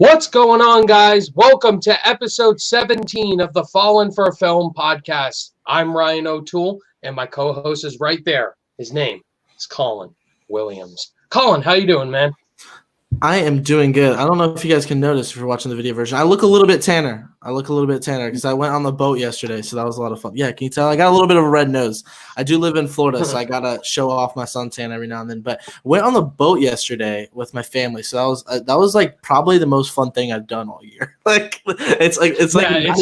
What's going on, guys? Welcome to episode 17 of the Fallen for a Film podcast. I'm Ryan O'Toole, and my co-host is right there. His name is Colin Williams. Colin, how you doing, man? I am doing good. I don't know if you guys can notice if you're watching the video version. I look a little bit tanner. Because I went on the boat yesterday, so that was a lot of fun. Yeah, can you tell? I got a little bit of a red nose. I do live in Florida, so I got to show off my suntan every now and then. But went on the boat yesterday with my family, so that was like probably the most fun thing I've done all year. It's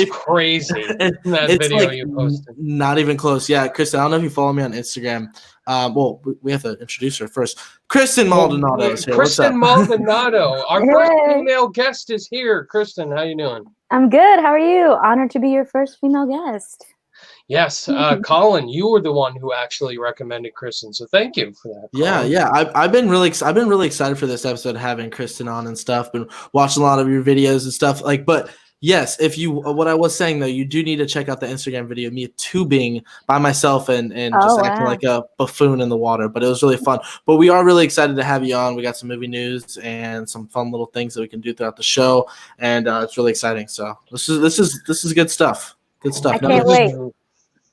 crazy. That video like you posted. Not even close. Yeah, Kristen, I don't know if you follow me on Instagram. Well, we have to introduce her first. Kristen Maldonado is here. Kristen Maldonado, our first female guest is here. Kristen, how you doing? I'm good. How are you? Honored to be your first female guest. Yes, Colin, you were the one who actually recommended Kristen, so thank you for that. Colin. Yeah. I've been really excited for this episode, having Kristen on and stuff. Been watching a lot of your videos and stuff. But yes, what I was saying though, you do need to check out the Instagram video, me tubing by myself and just acting like a buffoon in the water. But it was really fun. But we are really excited to have you on. We got some movie news and some fun little things that we can do throughout the show, and it's really exciting. So this is good stuff. Good stuff. I can't wait.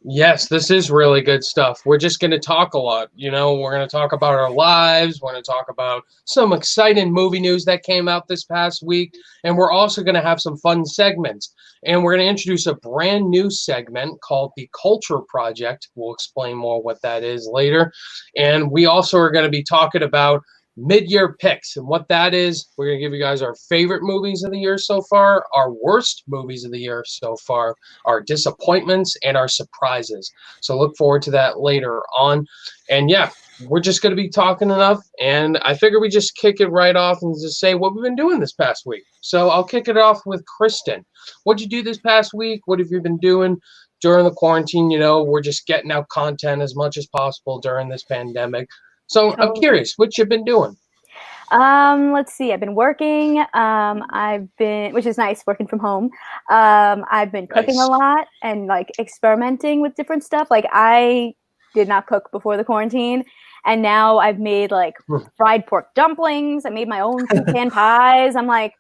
Yes, this is really good stuff. We're just going to talk a lot. We're going to talk about our lives. We're going to talk about some exciting movie news that came out this past week. And we're also going to have some fun segments. And we're going to introduce a brand new segment called The Culture Project. We'll explain more what that is later. And we also are going to be talking about mid-year picks, and what that is. We're going to give you guys our favorite movies of the year so far, our worst movies of the year so far, our disappointments, and our surprises. So look forward to that later on. And yeah, we're just going to be talking enough, and I figure we just kick it right off and just say what we've been doing this past week. So I'll kick it off with Kristen. What'd you do this past week? What have you been doing during the quarantine? We're just getting out content as much as possible during this pandemic. So I'm curious, what you've been doing? Let's see. I've been working. Which is nice, working from home. I've been cooking a lot and experimenting with different stuff. I did not cook before the quarantine, and now I've made fried pork dumplings. I made my own pecan pies. I'm like,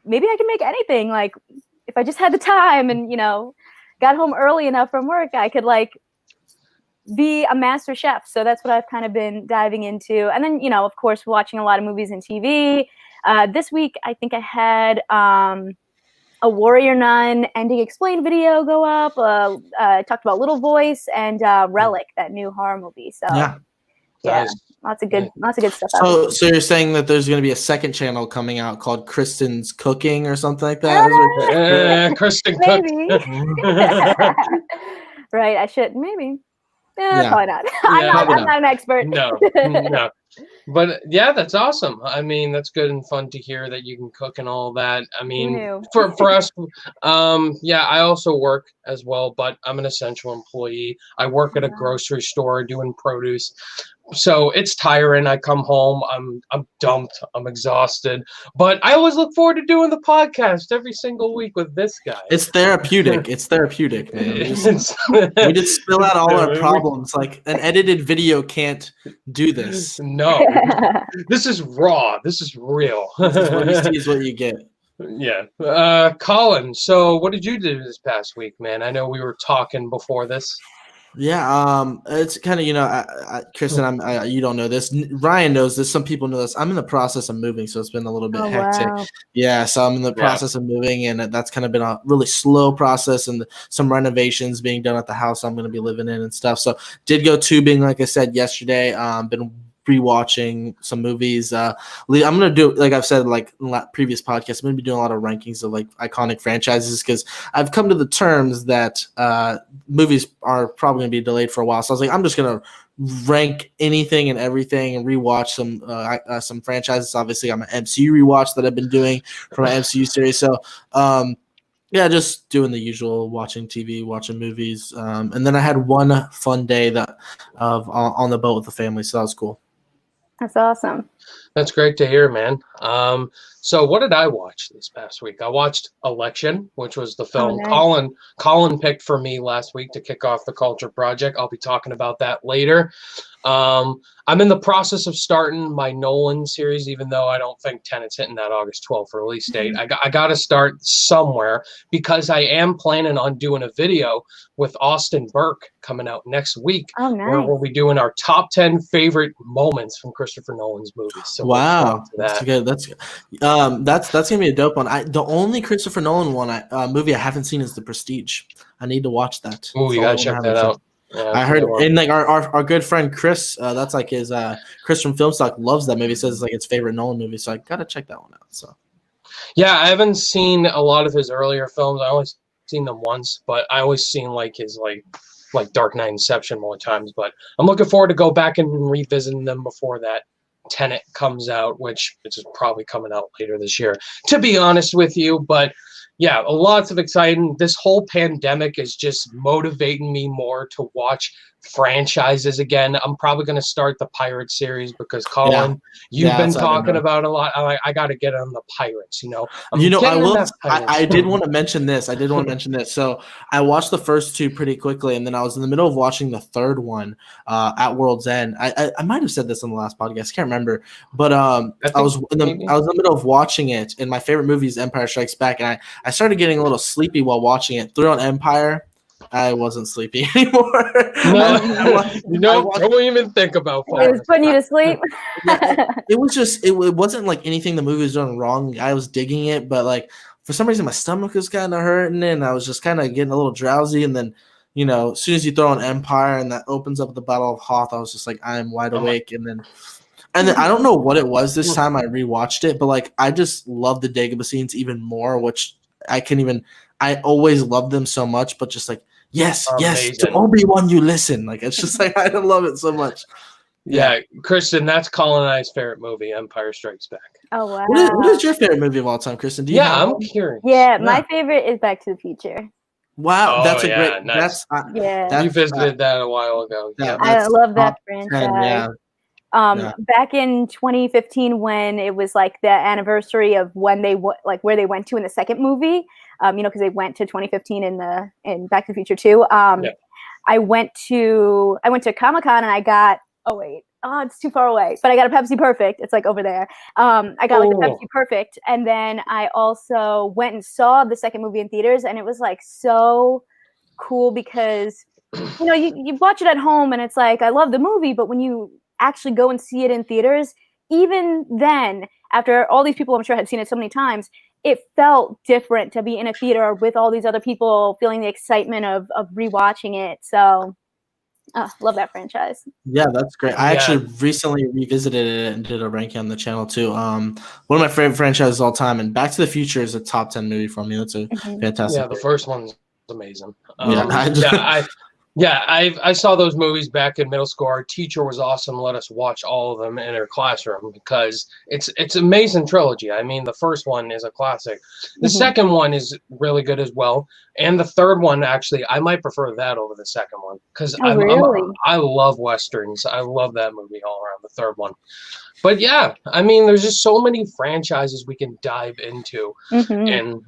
maybe I can make anything. If I just had the time and got home early enough from work, I could be a master chef. So that's what I've kind of been diving into. And then, of course, watching a lot of movies and TV. This week, I think I had a Warrior Nun Ending Explained video go up. Talked about Little Voice and Relic, that new horror movie. So yeah, lots of good stuff. So you're saying that there's going to be a second channel coming out called Kristen's Cooking or something like that? Kristen maybe. Right, I should maybe. Probably not. I'm not an expert. No. But yeah, that's awesome. I mean, that's good and fun to hear that you can cook and all that. I mean, for us, I also work as well, but I'm an essential employee. I work at a grocery store doing produce. So it's tiring. I come home, I'm dumped, I'm exhausted. But I always look forward to doing the podcast every single week with this guy. It's therapeutic. It's therapeutic, man. We just spill out all our problems. An edited video can't do this. No. This is raw. This is real. This is what you see is what you get. Yeah. Colin, so what did you do this past week, man? I know we were talking before this. Yeah, it's kind of, Kristen, you don't know this. Ryan knows this. Some people know this. I'm in the process of moving, so it's been a little bit hectic. Wow. Yeah, so I'm in the process of moving, and that's kind of been a really slow process, and some renovations being done at the house I'm going to be living in and stuff. So did go tubing, like I said yesterday. Been rewatching some movies. I'm gonna do, like I've said, in previous podcasts, I'm gonna be doing a lot of rankings of iconic franchises, because I've come to the terms that movies are probably gonna be delayed for a while. So I was I'm just gonna rank anything and everything and rewatch some franchises. Obviously, I'm an MCU rewatch that I've been doing for my MCU series. So yeah, just doing the usual, watching TV, watching movies, and then I had one fun day on the boat with the family, so that was cool. That's awesome. That's great to hear, man. So what did I watch this past week? I watched Election, which was the film nice. Colin picked for me last week to kick off the Culture Project. I'll be talking about that later. I'm in the process of starting my Nolan series, even though I don't think Tenet's hitting that August 12th release date. I got to start somewhere because I am planning on doing a video with Austin Burke coming out next week. Oh, nice. Where we'll be doing our top 10 favorite moments from Christopher Nolan's movies. So wow, that's good. That's gonna be a dope one. The only Christopher Nolan movie I haven't seen is The Prestige. I need to watch that. Oh, you gotta check that out. Yeah, I heard, and like our good friend Chris, that's like his Chris from Filmstock loves that movie. Says it's like his favorite Nolan movie, so I gotta check that one out. So, yeah, I haven't seen a lot of his earlier films. I only seen them once, but I always seen like his like Dark Knight, Inception more times. But I'm looking forward to go back and revisiting them before that Tenet comes out, which is probably coming out later this year, to be honest with you. But yeah, lots of exciting. This whole pandemic is just motivating me more to watch franchises again. I'm probably going to start the Pirate series because Colin, you've been talking about a lot. I got to get on the Pirates. I did want to mention this. So I watched the first two pretty quickly, and then I was in the middle of watching the third one at World's End. I might have said this on the last podcast. I can't remember, but I was in the middle of watching it, and my favorite movie is Empire Strikes Back, and I started getting a little sleepy while watching it. Threw on Empire. I wasn't sleepy anymore. Don't even think about it. It was putting you to sleep. It was just it wasn't like anything the movie was doing wrong. I was digging it, but like for some reason my stomach was kind of hurting and I was just kind of getting a little drowsy. And then, as soon as you throw on Empire and that opens up the Battle of Hoth, I was just like, I am wide awake. And then I don't know what it was this time. I rewatched it, but like I just love the Dagobah scenes even more, which I always loved them so much, but just like, yes, to Obi-Wan you listen. Like it's just like I love it so much. Yeah, Kristen, that's Colin and I's favorite movie, Empire Strikes Back. Oh wow. What is your favorite movie of all time, Kristen? I'm curious. Yeah, my favorite is Back to the Future. Wow, that's a great. Nice. That's you visited that a while ago. Yeah, I love that franchise. Back in 2015, when it was like the anniversary of when they where they went to in the second movie, because they went to 2015 in Back to the Future 2. I went to Comic-Con and I got it's too far away, but I got a Pepsi Perfect. It's like over there. I got like a Pepsi Perfect, and then I also went and saw the second movie in theaters, and it was like so cool because you watch it at home and it's like I love the movie, but when you actually go and see it in theaters, even then, after all these people I'm sure had seen it so many times, it felt different to be in a theater with all these other people feeling the excitement of rewatching it. So love that franchise. Yeah, that's great. I actually recently revisited it and did a ranking on the channel too. One of my favorite franchises of all time, and Back to the Future is a top 10 movie for me. That's a fantastic. Yeah, the first one's amazing. I saw those movies back in middle school. Our teacher was awesome. Let us watch all of them in her classroom because it's an amazing trilogy. I mean, the first one is a classic. The second one is really good as well. And the third one, actually, I might prefer that over the second one because I love Westerns. I love that movie all around, the third one. But yeah, I mean, there's just so many franchises we can dive into. And,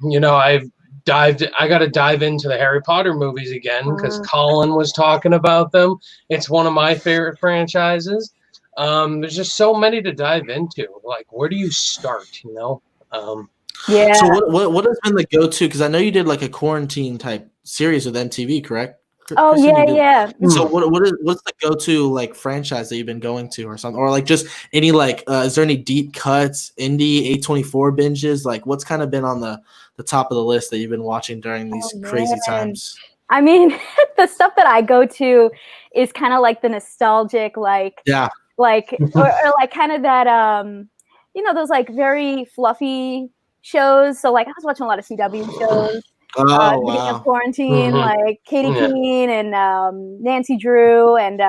I got to dive into the Harry Potter movies again because Colin was talking about them. It's one of my favorite franchises. There's just so many to dive into. Like, where do you start, So what has been the go-to? Because I know you did like a quarantine type series with MTV, correct? Oh, Kristen, yeah. So what's the go-to like franchise that you've been going to or something? Or like just any like is there any deep cuts, indie, A24 binges? Like what's kind of been on the top of the list that you've been watching during these crazy times? I mean, the stuff that I go to is kind of like the nostalgic, or like kind of that those like very fluffy shows. So like I was watching a lot of CW shows. Beginning of quarantine, like Katie Keene and Nancy Drew, and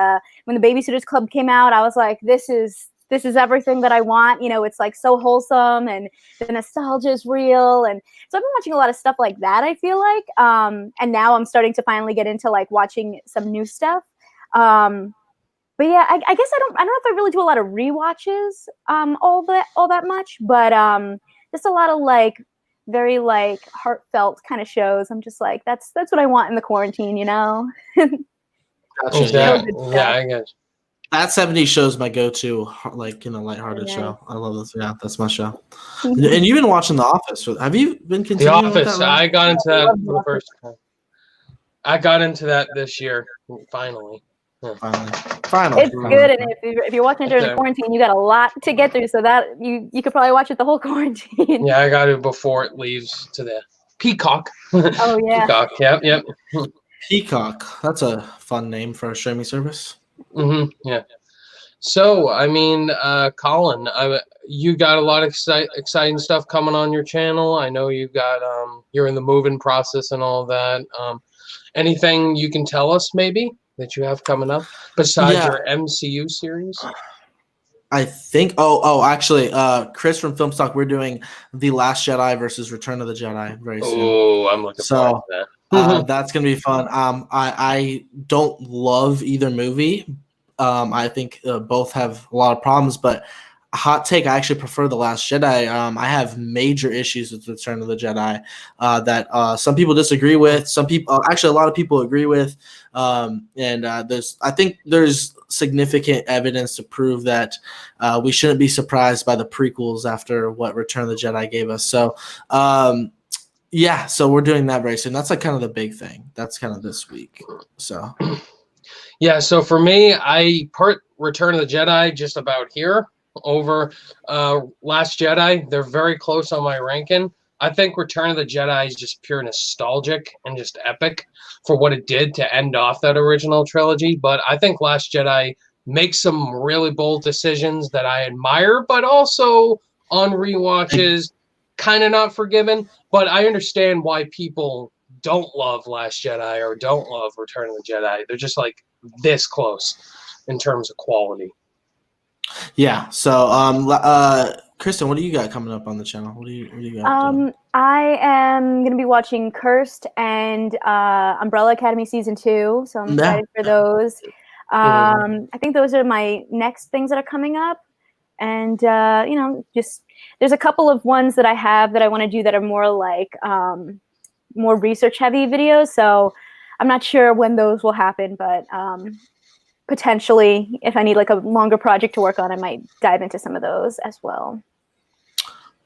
when the Babysitters Club came out, I was like, this is everything that I want. It's like so wholesome, and the nostalgia is real, and so I've been watching a lot of stuff like that. I feel like, and now I'm starting to finally get into like watching some new stuff. but yeah, I guess I don't know if I really do a lot of rewatches all that much, but just a lot of like very like heartfelt kind of shows. I'm just like that's what I want in the quarantine, you know. Gotcha. Yeah, I guess. That 70s show is my go-to, like, lighthearted show. I love this. Yeah, that's my show. And you've been watching The Office. Have you been continuing The Office. with that, right? I got into that for the first time. I got into that this year, finally. Yeah. Finally. It's good, and if you're watching it during the quarantine, you got a lot to get through, so that you could probably watch it the whole quarantine. Yeah, I got it before it leaves to the Peacock. Oh yeah. Peacock. Yep. Peacock. That's a fun name for a streaming service. Yeah. So, I mean, Colin, you got a lot of exciting stuff coming on your channel. I know you got you're in the moving process and all that. Anything you can tell us maybe that you have coming up besides your MCU series? I think. Actually, Chris from Film Stock, we're doing The Last Jedi versus Return of the Jedi very soon. Oh, I'm looking forward to that. That's gonna be fun. I don't love either movie. I think both have a lot of problems, but hot take, I actually prefer The Last Jedi. I have major issues with Return of the Jedi that some people disagree with. Some people, actually, a lot of people agree with. I think there's significant evidence to prove that we shouldn't be surprised by the prequels after what Return of the Jedi gave us. So, yeah, so we're doing that very soon. That's like kind of the big thing. That's kind of this week. So. Yeah, so for me, I put Return of the Jedi just about here over Last Jedi. They're very close on my ranking. I think Return of the Jedi is just pure nostalgic and just epic for what it did to end off that original trilogy. But I think Last Jedi makes some really bold decisions that I admire, but also on rewatches, kind of not forgiven. But I understand why people don't love Last Jedi or don't love Return of the Jedi. They're just like this close in terms of quality. Yeah. So, Kristen, what do you got coming up on the channel? What do you got? I am going to be watching Cursed and Umbrella Academy season 2, so I'm excited for those. I think those are my next things that are coming up, and just there's a couple of ones that I have that I want to do that are more like more research heavy videos. So I'm not sure when those will happen, but potentially if I need like a longer project to work on, I might dive into some of those as well.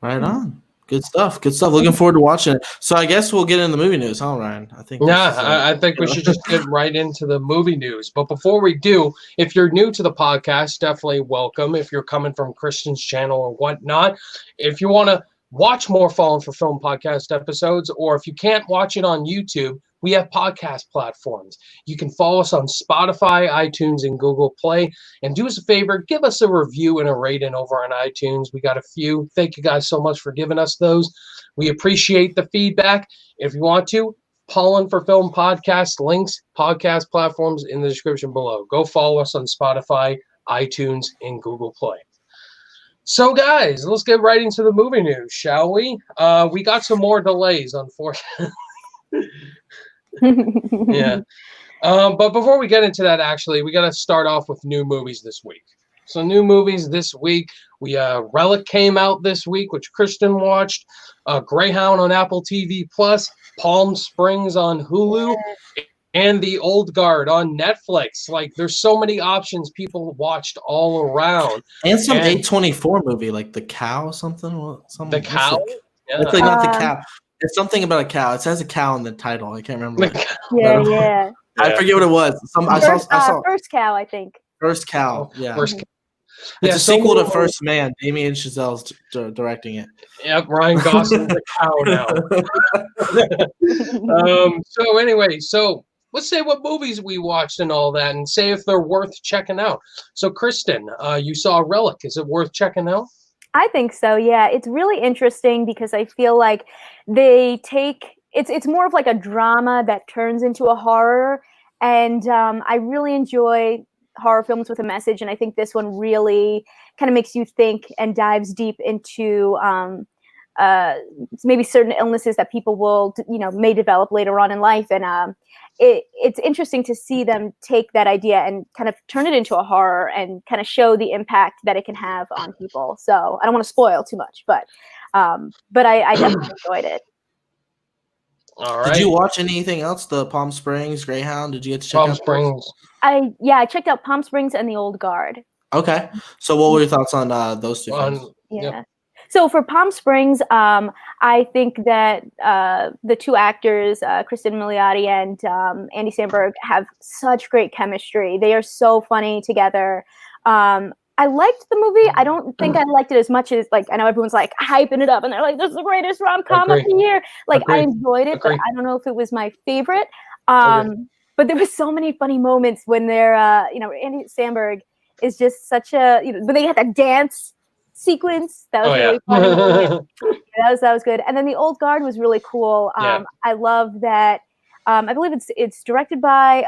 Right on. Good stuff. Looking forward to watching it. So I guess we'll get into the movie news, huh, Ryan? I think we should just get right into the movie news. But before we do, if you're new to the podcast, definitely welcome. If you're coming from Kristen's channel or whatnot, if you want to watch more Fallen for Film podcast episodes, or if you can't watch it on YouTube, we have podcast platforms. You can follow us on Spotify, iTunes, and Google Play. And do us a favor, give us a review and a rating over on iTunes. We got a few. Thank you guys so much for giving us those. We appreciate the feedback. If you want to, Fallen for Film podcast links, podcast platforms in the description below. Go follow us on Spotify, iTunes, and Google Play. So, guys, let's get right into the movie news, shall we? We got some more delays, unfortunately. Yeah. But before we get into that, actually, we got to start off with new movies this week. So, new movies this week. Relic came out this week, which Kristen watched. Greyhound on Apple TV+, Palm Springs on Hulu, and The Old Guard on Netflix. Like, there's so many options people watched all around. And some A24 movie, like The Cow or something. The Cow? It's like not The Cow. It's something about a cow. It says a cow in the title. I can't remember. Yeah. I forget what it was. I saw First Cow, I think. First Cow. Yeah. First Cow. It's a sequel to First Man. Damien Chazelle's directing it. Yep, Ryan Gosling's a cow now. So anyway, let's say what movies we watched and all that, and say if they're worth checking out. So Kristen, you saw Relic. Is it worth checking out? I think so, yeah. It's really interesting because I feel like they take it's more of like a drama that turns into a horror, and I really enjoy horror films with a message, and I think this one really kind of makes you think and dives deep into maybe certain illnesses that people will, may develop later on in life. And it's interesting to see them take that idea and kind of turn it into a horror and kind of show the impact that it can have on people. So I don't want to spoil too much, but I definitely enjoyed it. All right. Did you watch anything else? The Palm Springs, Greyhound? Did you get to check out Palm Springs? I checked out Palm Springs and The Old Guard. Okay. So what were your thoughts on those two films? Yeah. Yep. So for Palm Springs, I think that the two actors, Kristen Maldonado and Andy Samberg, have such great chemistry. They are so funny together. I liked the movie. I don't think I liked it as much as, like, I know everyone's like hyping it up and they're like, this is the greatest rom-com of the year. Like, I enjoyed it, but I don't know if it was my favorite. But there was so many funny moments when they're, Andy Samberg is just such a, when they had that dance sequence, that was really funny. That was good. And then The Old Guard was really cool. I love that. I believe it's directed by,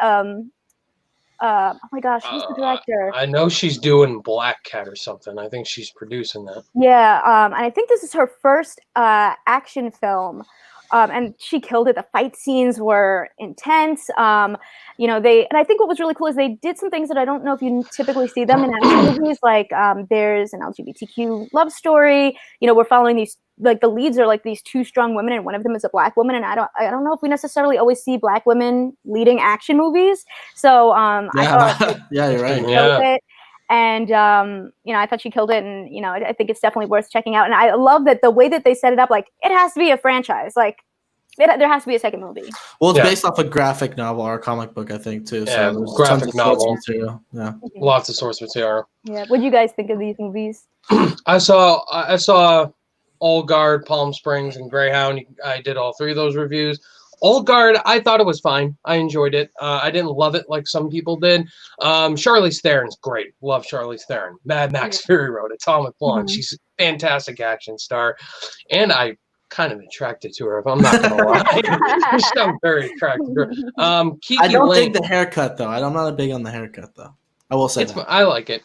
oh my gosh, who's the director? I know she's doing Black Cat or something. I think she's producing that. Yeah, and I think this is her first action film. And she killed it. The fight scenes were intense. And I think what was really cool is they did some things that I don't know if you typically see them in action movies. Like there's an LGBTQ love story. We're following these, like, the leads are like these two strong women, and one of them is a Black woman. And I don't know if we necessarily always see Black women leading action movies. So I thought, yeah, you're right. It. And I thought she killed it, and I think it's definitely worth checking out. And I love that the way that they set it up, like, it has to be a franchise, like there has to be a second movie. Well, it's based off a graphic novel or a comic book, I think, too. Yeah, so graphic novel. Yeah, lots of source material. Yeah, what do you guys think of these movies? I saw Old Guard, Palm Springs, and Greyhound. I did all three of those reviews. Old Guard, I thought it was fine. I enjoyed it. I didn't love it like some people did. Charlize Theron's great. Love Charlize Theron. Mad Max Fury Road, Atomic Blonde. She's a fantastic action star. And I kind of attracted to her, if I'm not going to lie. I'm very attracted to her. I don't dig the haircut, though. I'm not big on the haircut, though. I will say that. I like it.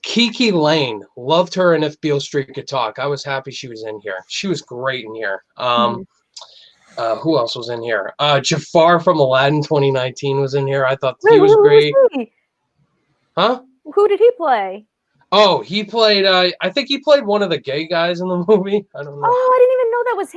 Kiki Lane, loved her in If Beale Street Could Talk. I was happy she was in here. She was great in here. Who else was in here? Jafar from Aladdin 2019 was in here. I thought he was great. Huh? Who did he play? Oh, he played, I think he played one of the gay guys in the movie. I don't know. Oh, I didn't even know that was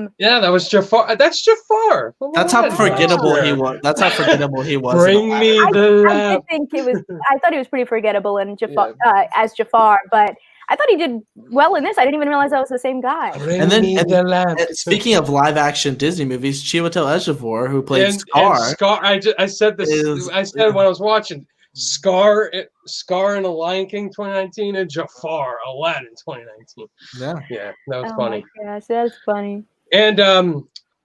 him. Yeah, that was Jafar. That's Jafar. That's how forgettable he was. That's how forgettable he was. Bring me the lamp. I thought he was pretty forgettable in Jafar, as Jafar, but I thought he did well in this. I didn't even realize that was the same guy. And speaking of live action Disney movies, Chiwetel Ejiofor, who played Scar. And Scar. I said this. I said when I was watching Scar in The Lion King 2019 and Jafar Aladdin 2019. Yeah, that was funny. Yes, that's funny. And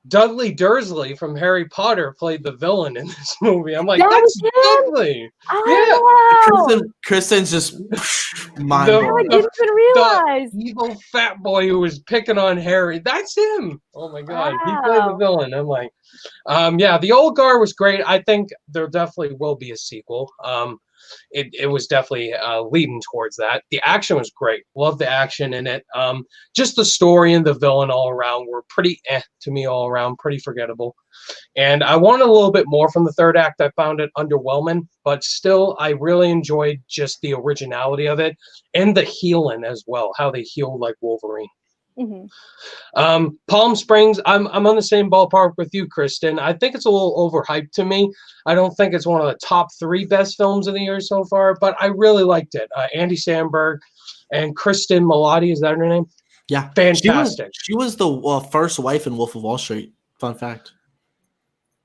Dudley Dursley from Harry Potter played the villain in this movie. I'm like, that's Dudley. Oh, yeah. Kristen's just mind blowing. I didn't even realize. The evil fat boy who was picking on Harry. That's him. Oh my God. Wow. He played the villain. I'm like, The Old Guard was great. I think there definitely will be a sequel. It was definitely leading towards that. The action was great. Loved the action in it. Just the story and the villain all around were pretty to me all around, pretty forgettable. And I wanted a little bit more from the third act. I found it underwhelming, but still I really enjoyed just the originality of it and the healing as well, how they healed like Wolverine. Palm Springs, I'm on the same ballpark with you, Kristen. I think it's a little overhyped to me. I don't think it's one of the top 3 best films of the year so far, but I really liked it. Andy Samberg and Kristen Maldonado, is that her name? Yeah, fantastic. She was the first wife in Wolf of Wall Street. Fun fact.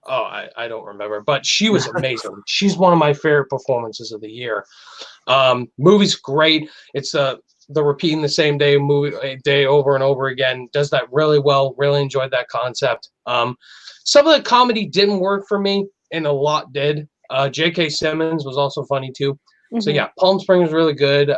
Oh, I don't remember, but she was amazing. She's one of my favorite performances of the year. Movie's great. It's the repeating the same day over and over again. Does that really well. Really enjoyed that concept. Some of the comedy didn't work for me, and a lot did. J.K. Simmons was also funny too. So yeah, Palm Springs was really good.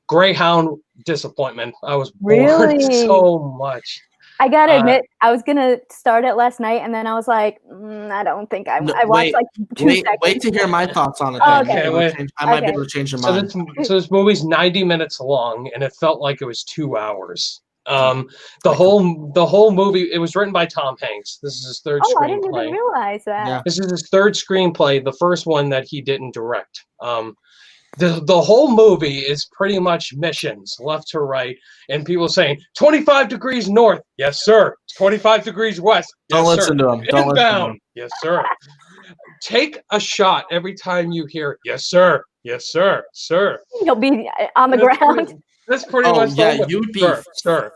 Greyhound, disappointment. I was bored so much. I gotta admit, I was gonna start it last night, and then I was like, I don't think I watched like 2 seconds. Wait to hear my thoughts on it. Okay. I might be able to change your mind. So this movie's 90 minutes long, and it felt like it was 2 hours. The whole movie, it was written by Tom Hanks. This is his third screenplay. I didn't even realize that. Yeah. This is his third screenplay, the first one that he didn't direct. The whole movie is pretty much missions left to right, and people saying 25 degrees north, yes sir. 25 degrees west, yes Don't sir. listen to him. Don't listen to him. Yes sir. Take a shot every time you hear yes sir, yes sir, sir. You'll be on the ground. That's pretty much. Yeah, you'd be sir.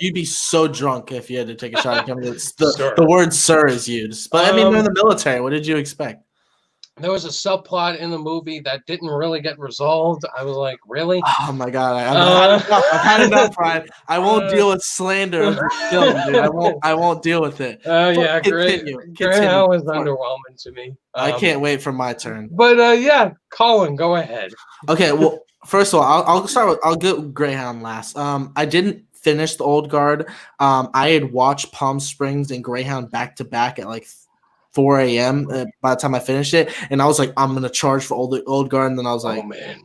You'd be so drunk if you had to take a shot. The word "sir" is used, but I mean, they're in the military. What did you expect? There was a subplot in the movie that didn't really get resolved. I was like, really? Oh my god, I've had enough, Ryan. I won't deal with slander of the film, dude. I won't deal with it. Yeah, Greyhound was underwhelming to me. I can't wait for my turn. But yeah, Colin, go ahead. Okay, well, first of all, I'll go Greyhound last. I didn't finish The Old Guard. I had watched Palm Springs and Greyhound back to back at like 4 a.m. By the time I finished it, and I was like, I'm gonna charge for Old Guard, and then I was like, oh man,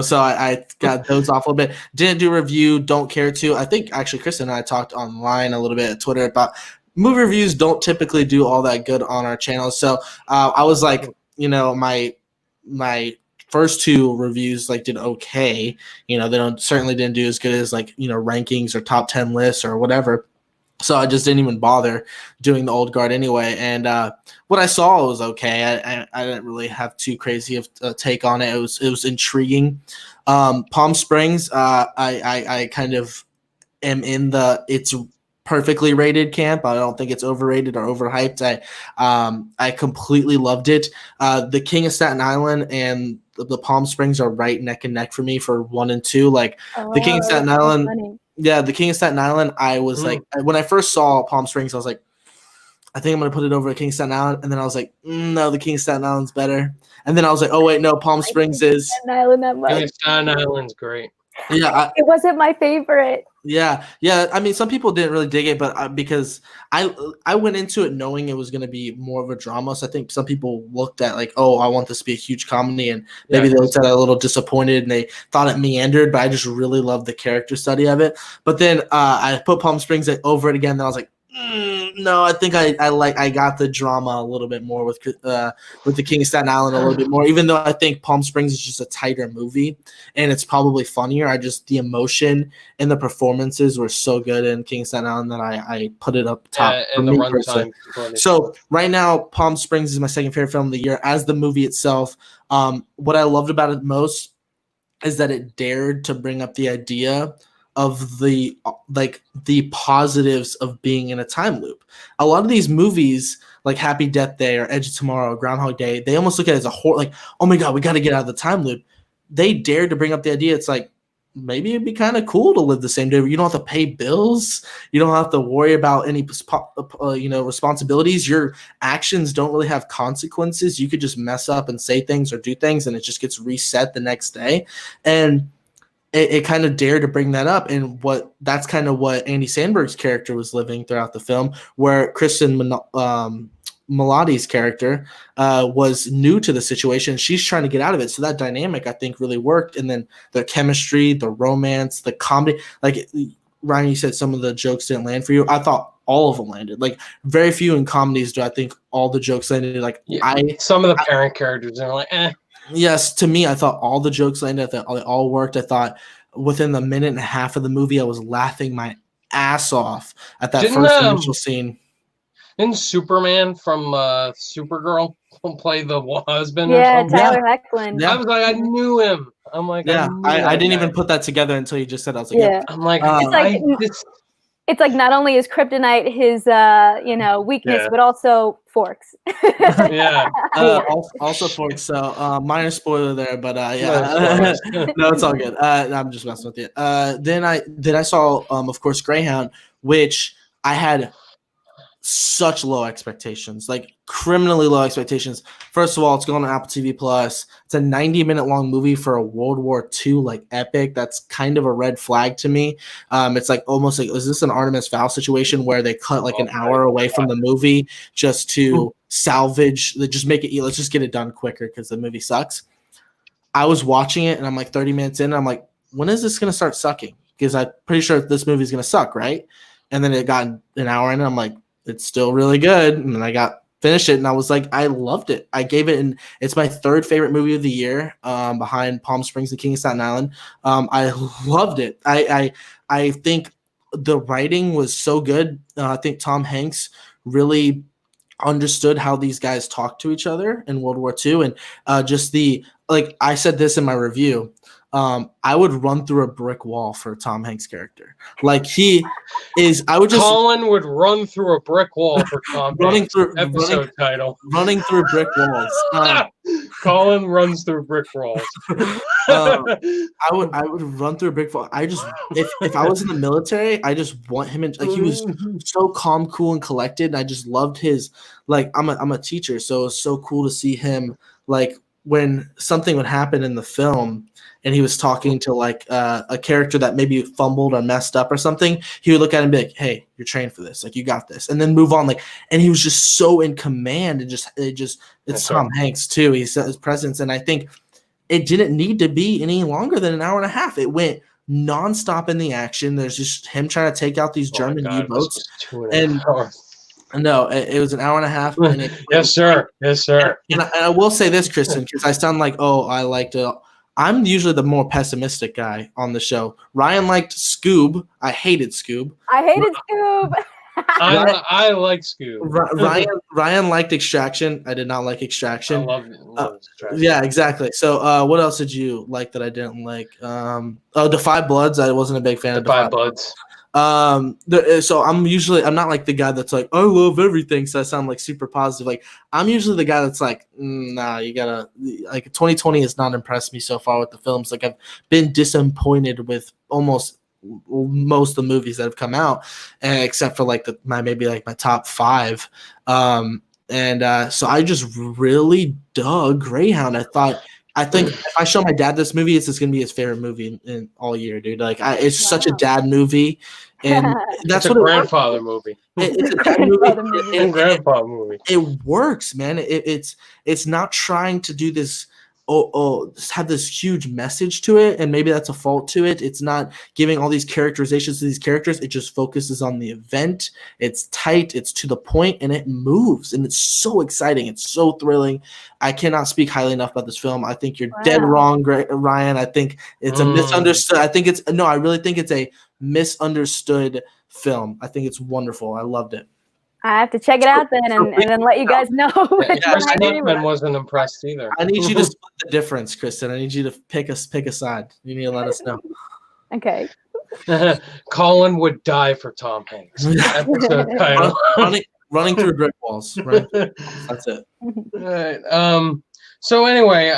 so I got those off a little bit. Didn't do a review, don't care to. I think actually Kristen and I talked online a little bit at Twitter about movie reviews don't typically do all that good on our channel. So I was like, my first 2 reviews like did okay. They certainly didn't do as good as like rankings or top 10 lists or whatever. So I just didn't even bother doing The Old Guard anyway. And what I saw was okay. I didn't really have too crazy of a take on it. It was intriguing. Palm Springs, I kind of am in it's perfectly rated camp. I don't think it's overrated or overhyped. I completely loved it. The King of Staten Island and the Palm Springs are right neck and neck for me for 1 and 2. Like the King of Staten Island. Funny. Yeah, the King of Staten Island, I was like, when I first saw Palm Springs, I was like, I think I'm going to put it over King of Staten Island. And then I was like, no, the King of Staten Island's better. And then I was like, oh, wait, no, Palm Springs is. Staten Island that much. King of Staten Island's great. Yeah, it wasn't my favorite. Yeah. I mean, some people didn't really dig it, but because I went into it knowing it was going to be more of a drama. So I think some people looked at like, oh, I want this to be a huge comedy, and maybe they looked at it a little disappointed and they thought it meandered. But I just really loved the character study of it. But then I put Palm Springs over it again, and I was like, no, I think I got the drama a little bit more with the King of Staten Island a little bit more, even though I think Palm Springs is just a tighter movie and it's probably funnier. The emotion and the performances were so good in King of Staten Island that I put it up top for me personally. So right now, Palm Springs is my second favorite film of the year. As the movie itself, what I loved about it most is that it dared to bring up the idea of the positives of being in a time loop. A lot of these movies, like Happy Death Day or Edge of Tomorrow, Groundhog Day, they almost look at it as a horror, like, oh my God, we got to get out of the time loop. They dared to bring up the idea. It's like, maybe it'd be kind of cool to live the same day. You don't have to pay bills. You don't have to worry about any, responsibilities. Your actions don't really have consequences. You could just mess up and say things or do things, and it just gets reset the next day. And it kind of dared to bring that up, and that's kind of what Andy Samberg's character was living throughout the film, where Kristen Miloti's character was new to the situation. She's trying to get out of it, so that dynamic I think really worked. And then the chemistry, the romance, the comedy. Like Ryan, you said some of the jokes didn't land for you. I thought all of them landed. Like very few in comedies do I think all the jokes landed. Like some of the parent characters are like, eh. Yes, to me, I thought all the jokes landed. I thought they all worked. I thought within the minute and a half of the movie, I was laughing my ass off at that first initial scene. Didn't Superman from Supergirl play the husband? Yeah, Tyler Hoechlin. Yeah. I was like, I knew him. I'm like, yeah, I didn't even put that together until you just said. I was like, yeah. I'm like, it's like not only is kryptonite his weakness, but also forks. Yeah. Also forks. So minor spoiler there, but yeah. No, it's all good. I'm just messing with you. Then I saw of course Greyhound, which I had such low expectations, like criminally low expectations. First of all, it's going on Apple TV Plus. It's a 90-minute long movie for a World War II like epic. That's kind of a red flag to me. It's like almost like, is this an Artemis Fowl situation where they cut like an hour away from the movie just to salvage, just make it, let's just get it done quicker because the movie sucks. I was watching it and I'm like 30 minutes in and I'm like, when is this going to start sucking? Because I'm pretty sure this movie is going to suck, right? And then it got an hour in and I'm like, it's still really good. And then I finished it and I was like, I loved it. I gave it, and it's my third favorite movie of the year, behind Palm Springs and King of Staten Island. I loved it. I think the writing was so good. I think Tom Hanks really understood how these guys talk to each other in World War II. And just like I said this in my review, I would run through a brick wall for Tom Hanks' character. Like Colin would run through a brick wall for Tom Hanks. Title. Running through brick walls. Colin runs through brick walls. I would run through a brick wall. If I was in the military, I just want him like he was so calm, cool, and collected. And I just loved his, like, I'm a teacher, so it's so cool to see him, like, when something would happen in the film and he was talking to like a character that maybe fumbled or messed up or something, he would look at him and be like, hey, you're trained for this. Like, you got this. And then move on. Like, and he was just so in command, and it's Tom Hanks too. His presence. And I think it didn't need to be any longer than an hour and a half. It went nonstop in the action. There's just him trying to take out these German U-boats. And no, it was an hour and a half. And yes, sir. Yes, sir. And I will say this, Kristen, because I sound like, I liked it. I'm usually the more pessimistic guy on the show. Ryan liked Scoob. I hated Scoob. I hated Scoob. I like Scoob. Ryan liked Extraction. I did not like Extraction. I love Extraction. Yeah, exactly. So what else did you like that I didn't like? The Five Bloods. I wasn't a big fan of the Five Bloods. So I'm not like the guy that's like, I love everything, so I sound like super positive. Like, I'm usually the guy that's like, nah, you gotta, like, 2020 has not impressed me so far with the films. Like, I've been disappointed with almost most of the movies that have come out, except for like my top 5. So I just really dug Greyhound. I think if I show my dad this movie, it's just gonna be his favorite movie in all year, dude. Like, it's such a dad movie, and that's a grandfather movie. It's a dad movie and grandfather movie. It works, man. It's not trying to do this. Have this huge message to it, and maybe that's a fault to it. It's not giving all these characterizations to these characters. It just focuses on the event. It's tight, it's to the point, and it moves, and it's so exciting. It's so thrilling. I cannot speak highly enough about this film. I think you're dead wrong, Ryan. I think it's a misunderstood. I really think it's a misunderstood film. I think it's wonderful. I loved it. I have to check it out then, and then let you guys know. Kristen wasn't impressed either. I need you to split the difference, Kristen. I need you to pick a side. You need to let us know. Okay. Colin would die for Tom Hanks. Episode title. Running through brick walls. Right. That's it. All right. So anyway,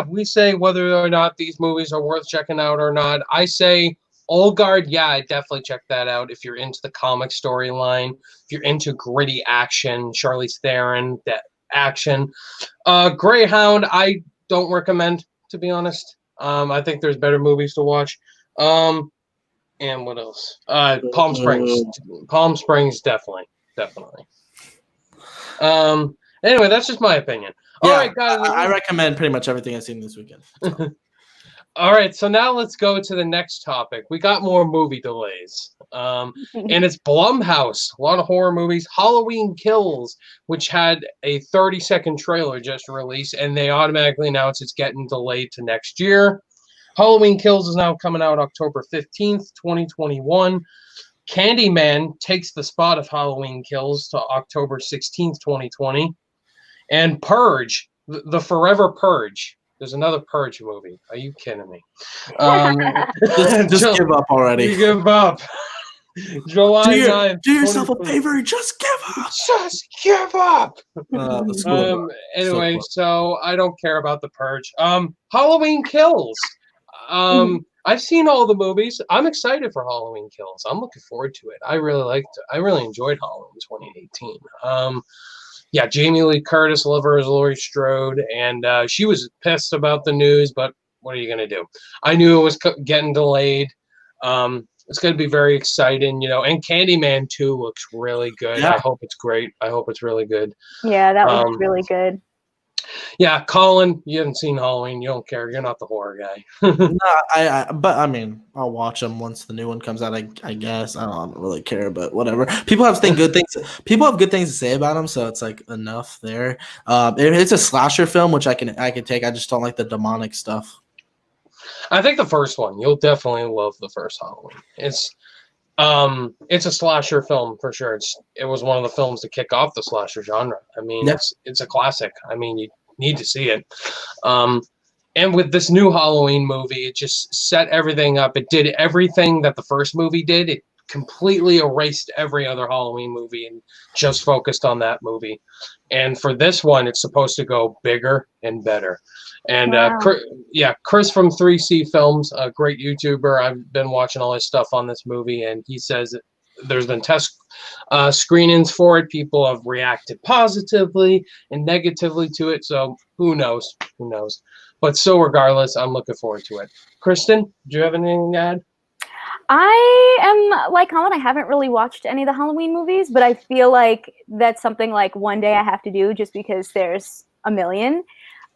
we say whether or not these movies are worth checking out or not. I say Old Guard, I definitely check that out if you're into the comic storyline, if you're into gritty action, Charlize Theron, that action. Greyhound, I don't recommend, to be honest. I think there's better movies to watch. And what else? Palm Springs. Palm Springs, definitely. Anyway, that's just my opinion. All right, guys. I recommend pretty much everything I've seen this weekend. So. All right, so now let's go to the next topic. We got more movie delays, and it's Blumhouse. A lot of horror movies. Halloween Kills, which had a 30-second trailer just released, and they automatically announced it's getting delayed to next year. Halloween Kills is now coming out October 15th, 2021. CANDYMAN takes the spot of Halloween Kills to October 16th, 2020. And Purge, the Forever Purge. There's another Purge movie. Are you kidding me? Just give up already. You give up. July 9th. Do yourself a favor. Just give up. Just give up. Anyway, so I don't care about the Purge. Halloween Kills. I've seen all the movies. I'm excited for Halloween Kills. I'm looking forward to it. I really enjoyed Halloween 2018. Yeah, Jamie Lee Curtis, love her as Laurie Strode, and she was pissed about the news, but what are you gonna do? I knew it was getting delayed. It's gonna be very exciting, you know. And Candyman 2 looks really good. Yeah. I hope it's great. I hope it's really good. Yeah, that looks really good. Yeah, Colin, you haven't seen Halloween. You don't care. You're not the horror guy. No, but I mean, I'll watch them once the new one comes out. I guess I don't really care, but whatever. People have good things. People have good things to say about them, so it's like enough there. It's a slasher film, which I can take. I just don't like the demonic stuff. I think the first one, you'll definitely love the first Halloween. It's a slasher film for sure. It was one of the films to kick off the slasher genre. I mean, it's a classic. I mean, you need to see it. And with this new Halloween movie, it just set everything up. It did everything that the first movie did. It completely erased every other Halloween movie and just focused on that movie. And for this one, it's supposed to go bigger and better. And Chris from 3C Films, a great YouTuber. I've been watching all his stuff on this movie, and he says there's been test screenings for it. People have reacted positively and negatively to it. So who knows? Who knows? But so regardless, I'm looking forward to it. Kristen, do you have anything to add? I am like Colin. I haven't really watched any of the Halloween movies, but I feel like that's something like one day I have to do just because there's a million.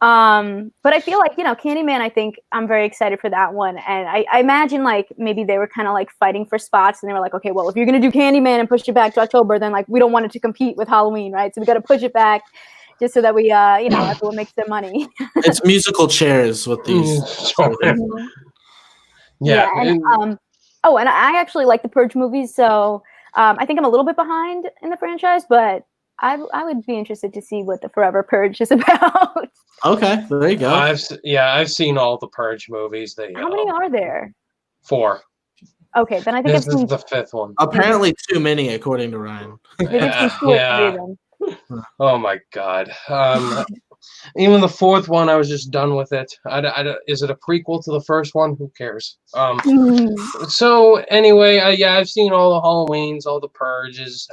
But I feel like, you know, Candyman, I think I'm very excited for that one. And I imagine like maybe they were kind of like fighting for spots and they were like, okay, well, if you're going to do Candyman and push it back to October, then like we don't want it to compete with Halloween, right? So we got to push it back just so that we, you know, everyone makes their money. It's musical chairs with these. Yeah. And I actually like the Purge movies. So I think I'm a little bit behind in the franchise, but I would be interested to see what the Forever Purge is about. Okay, there you go. I've seen all the Purge movies. How many are there? 4. Okay, then I think this is the 5th one. Apparently too many, according to Ryan. Oh my God. Even the 4th one, I was just done with it. Is it a prequel to the first one? Who cares? So anyway, I've seen all the Halloweens, all the Purges.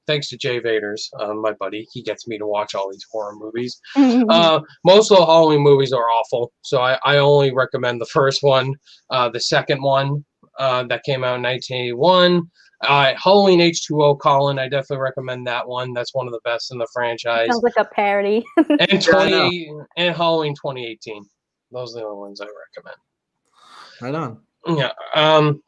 Thanks to Jay Vaders, my buddy. He gets me to watch all these horror movies. Most of the Halloween movies are awful, so I only recommend the first one. The second one that came out in 1981. Halloween H2O, Colin, I definitely recommend that one. That's one of the best in the franchise. Sounds like a parody. and Halloween 2018. Those are the only ones I recommend. Right on. Yeah.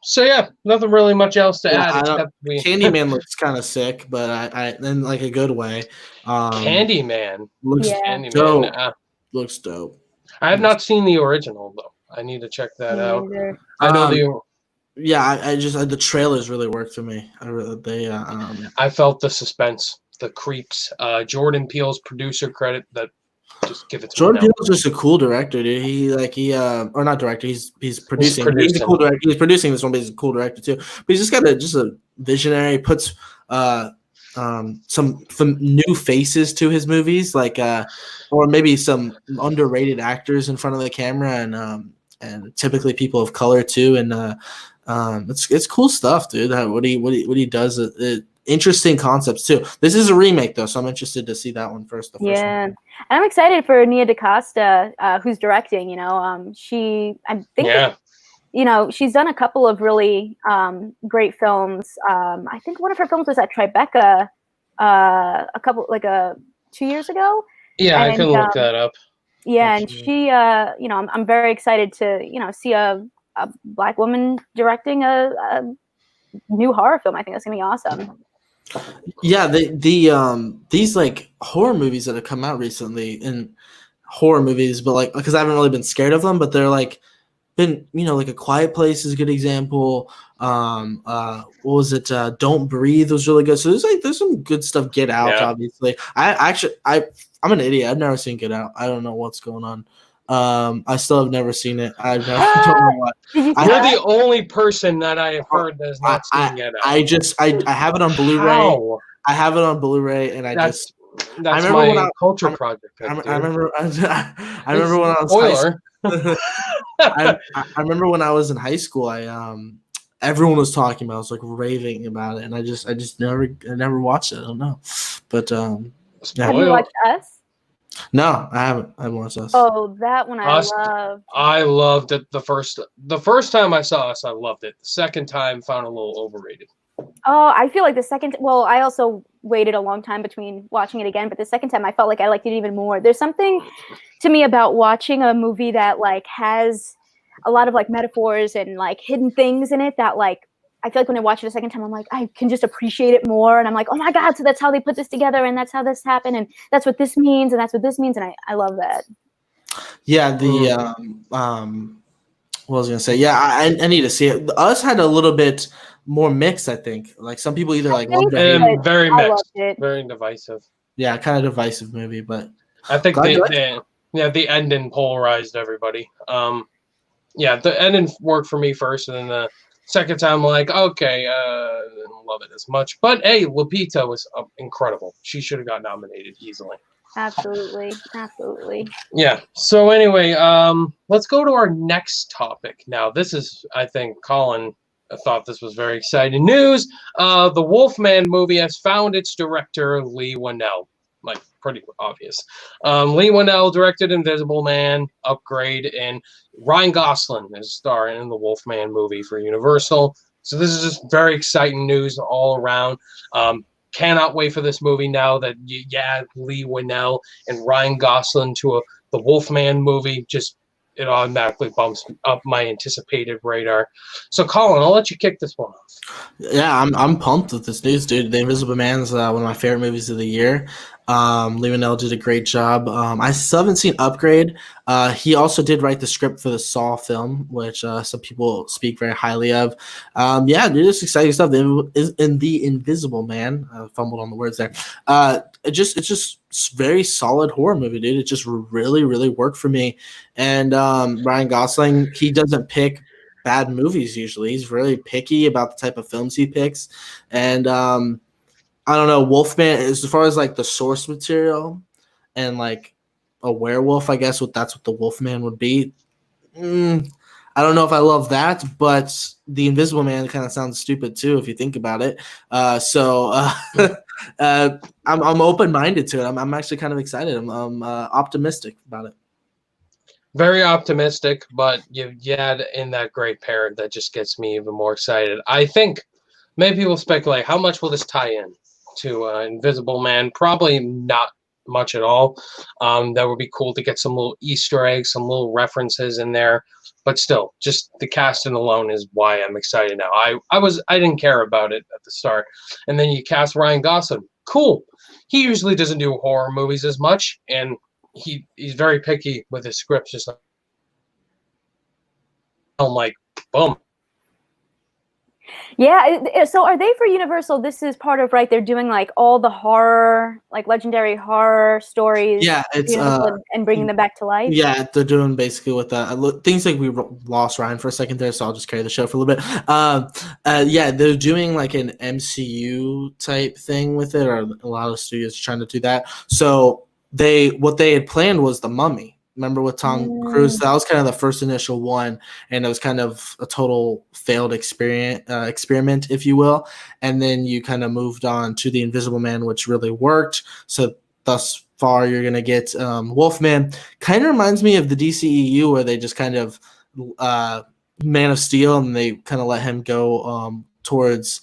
So yeah, nothing really much else to add. Candyman looks kind of sick, but I in like a good way. Candyman looks dope. Looks dope. I have not seen the original though. I need to check that out. I know I just the trailers really worked for me. I felt the suspense, the creeps. Jordan Peele's producer credit. That just give it to Jordan Peele's just a cool director, dude. Or not director. He's producing. He's a cool director. He's producing this one, but he's a cool director too. But he's just got a visionary. Puts some new faces to his movies, like or maybe some underrated actors in front of the camera, and typically people of color too, and it's cool stuff, dude. What he does, interesting concepts too. This is a remake though, so I'm interested to see that one first. And I'm excited for Nia DaCosta, who's directing. You know, you know, she's done a couple of really great films. I think one of her films was at Tribeca, 2 years ago. Yeah, I can look that up. Yeah, and she, you know, I'm very excited to, you know, see a Black woman directing a new horror film. I think that's gonna be awesome. Yeah, these like horror movies that have come out recently, and horror movies, but like because I haven't really been scared of them, but they're like been, you know, like A Quiet Place is a good example. What was it? Don't Breathe was really good. So there's some good stuff. Get Out, obviously. I'm an idiot. I've never seen Get Out. I don't know what's going on. I still have never seen it. I don't know what. You're the only person that I have heard that has not seen Get Out. I have it on Blu-ray. How? I have it on Blu-ray, and that's my culture project. I remember when I was spoiler. I remember when I was in high school, everyone was talking about it. I was like raving about it, and I never watched it. I don't know. But have you watched Us? No, I haven't watched Us. Oh, that one I loved. I loved it the first time I saw Us, I loved it. The second time found it a little overrated. Oh, I feel like the second, well, I also waited a long time between watching it again, but the second time I felt like I liked it even more. There's something to me about watching a movie that like has a lot of like metaphors and like hidden things in it that like I feel like when I watch it a second time, I'm like, I can just appreciate it more. And I'm like, oh my God, so that's how they put this together, and that's how this happened, and that's what this means, and that's what this means, and I love that. Yeah, what was I gonna say? Yeah, I need to see it. Us had a little bit more mixed, I think. Like some people either like loved it, and very mixed, very divisive. Yeah, kind of divisive movie, but I think the ending polarized everybody. Yeah, the ending worked for me first, and then the second time, I'm like, okay, I didn't love it as much. But hey, Lupita was incredible. She should have got nominated easily. Absolutely. Yeah. So anyway, let's go to our next topic. Now, this is, I think, Colin thought this was very exciting news. The WOLFMAN movie has found its director, Leigh Whannell. Like, pretty obvious. Leigh Whannell directed Invisible Man, Upgrade, and Ryan Gosling is starring in the WOLFMAN movie for Universal. So this is just very exciting news all around. Cannot wait for this movie now that Leigh Whannell and Ryan Gosling to the WOLFMAN movie. Just it automatically bumps up my anticipated radar. So Colin, I'll let you kick this one off. Yeah, I'm pumped with this news, dude. The Invisible Man's one of my favorite movies of the year. Leigh Whannell did a great job. I still haven't seen Upgrade. He also did write the script for the Saw film, which some people speak very highly of. Yeah, dude, it's exciting stuff. In the Invisible Man, fumbled on the words there. It's just very solid horror movie, dude. It just really, really worked for me. And Ryan Gosling, he doesn't pick bad movies usually. He's really picky about the type of films he picks. And I don't know, WOLFMAN, as far as like the source material and like a werewolf, I guess that's what the WOLFMAN would be. I don't know if I love that, but the Invisible Man kind of sounds stupid too if you think about it. I'm open-minded to it. I'm actually kind of excited. I'm optimistic about it. Very optimistic, but you had in that great pair that just gets me even more excited. I think maybe people speculate, how much will this tie in to Invisible Man? Probably not much at all. That would be cool to get some little Easter eggs, some little references in there. But still, just the casting alone is why I'm excited now. I didn't care about it at the start. And then you cast Ryan Gosling. Cool. He usually doesn't do horror movies as much, and he's very picky with his scripts. Just like, I'm like, boom. Yeah, so are they for Universal? This is part of, right, they're doing like all the horror, like legendary horror stories. Yeah, it's and bringing them back to life. Yeah, they're doing basically with things like we lost Ryan for a second there, so I'll just carry the show for a little bit. Yeah, they're doing like an MCU type thing with it, or a lot of studios are trying to do that. So what they had planned was The Mummy. Remember with Tom Cruise? That was kind of the first initial one, and it was kind of a total failed experiment, if you will. And then you kind of moved on to The Invisible Man, which really worked. So thus far, you're going to get WOLFMAN. Kind of reminds me of the DCEU, where they just kind of Man of Steel, and they kind of let him go towards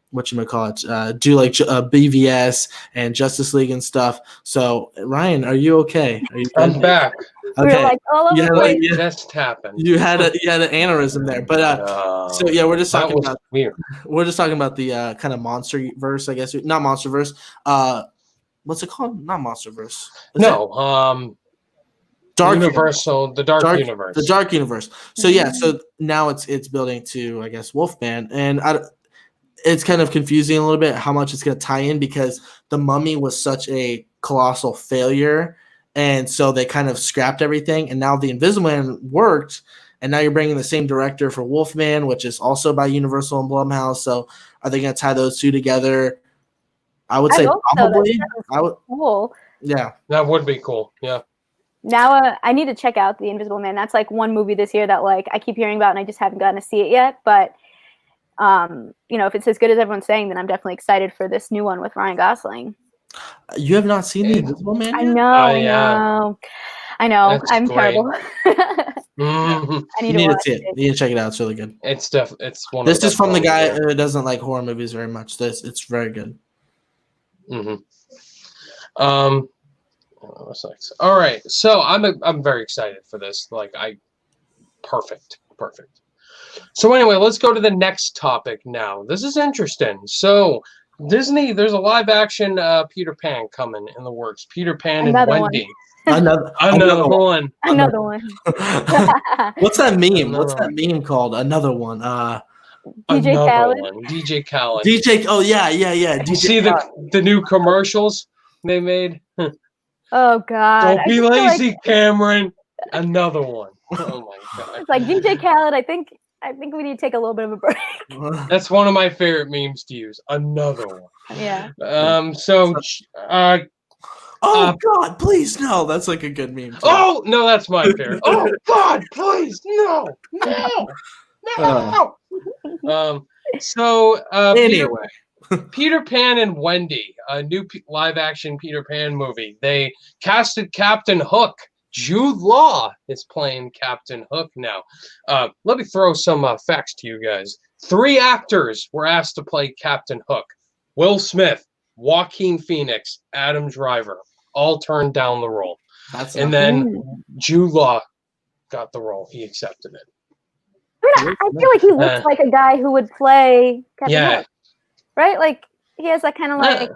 do like BVS and Justice League and stuff. So Ryan, are you okay? I'm back. Okay. We're like all over the place. Just happened. You had an aneurysm there, but so yeah, we're just talking about weird. We're just talking about the kind of monster verse, I guess. Not monster verse. What's it called? Not monster verse. Dark Universal, the Dark Universe. The Dark Universe. So yeah, so now it's building to, I guess, WOLFMAN, and it's kind of confusing a little bit how much it's going to tie in, because The Mummy was such a colossal failure, and so they kind of scrapped everything, and now The Invisible Man worked, and now you're bringing the same director for WOLFMAN, which is also by Universal and Blumhouse. So are they going to tie those two together? I would say probably. Cool. Yeah, that would be cool. Yeah. Now I need to check out The Invisible Man. That's like one movie this year that like I keep hearing about and I just haven't gotten to see it yet. But if it's as good as everyone's saying, then I'm definitely excited for this new one with Ryan Gosling. You have not seen The Invisible Man yet? I know. That's I'm great. Terrible. I need to see it. You need to check it out. It's really good. It's one. This is from the guy who doesn't like horror movies very much. It's very good. What's next? All right, so I'm very excited for this. Perfect. So anyway, let's go to the next topic now. This is interesting. So Disney, there's a live action Peter Pan coming in the works. Peter Pan and Wendy. Another one. Another one. What's that meme? What's that meme called? Another one. DJ Khaled. DJ Khaled. Oh yeah. DJ see the new commercials they made? Oh God! Don't be lazy, Cameron. Another one. Oh my God! It's like DJ Khaled. I think we need to take a little bit of a break. That's one of my favorite memes to use. Another one. Yeah. Oh God! Please no. That's like a good meme. Too. Oh no, that's my favorite. Oh God! Please no. Anyway. Peter Pan and Wendy, a new live-action Peter Pan movie. They casted Captain Hook. Jude Law is playing Captain Hook now. Let me throw some facts to you guys. 3 actors were asked to play Captain Hook. Will Joaquin Phoenix, Adam Driver, all turned down the role. Then Jude Law got the role. He accepted it. I feel like he looks like a guy who would play Captain Hook. Right? Like, he has that kind of like,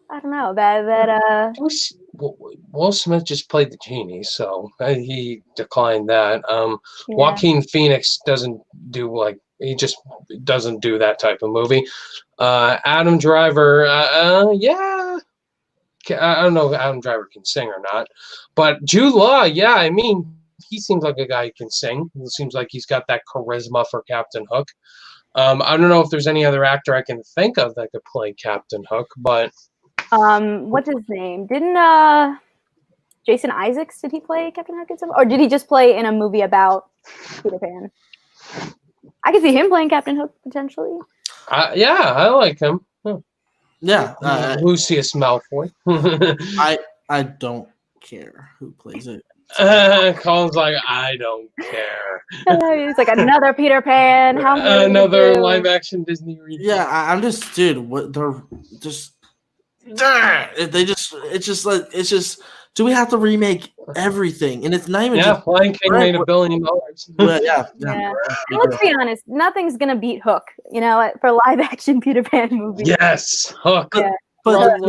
I don't know, that Will Smith just played the genie, so he declined that. Joaquin Phoenix doesn't do he just doesn't do that type of movie. Adam Driver, I don't know if Adam Driver can sing or not, but Jude Law, I mean, he seems like a guy who can sing. It seems like he's got that charisma for Captain Hook. I don't know if there's any other actor I can think of that could play Captain Hook, but what's his name? Didn't Jason Isaacs, did he play Captain Hook in some, or did he just play in a movie about Peter Pan? I could see him playing Captain Hook potentially. I like him. Yeah, Lucius Malfoy. I don't care who plays it. Colin's like, I don't care. He's like, another Peter Pan. Another live action Disney remake. Yeah, I'm just, dude. What they're just. It's just. Do we have to remake everything? And it's not even. Yeah, Lion King made $1 billion. Yeah. Let's be honest. Nothing's gonna beat Hook. For live action Peter Pan movie. Yes, Hook. Yeah. But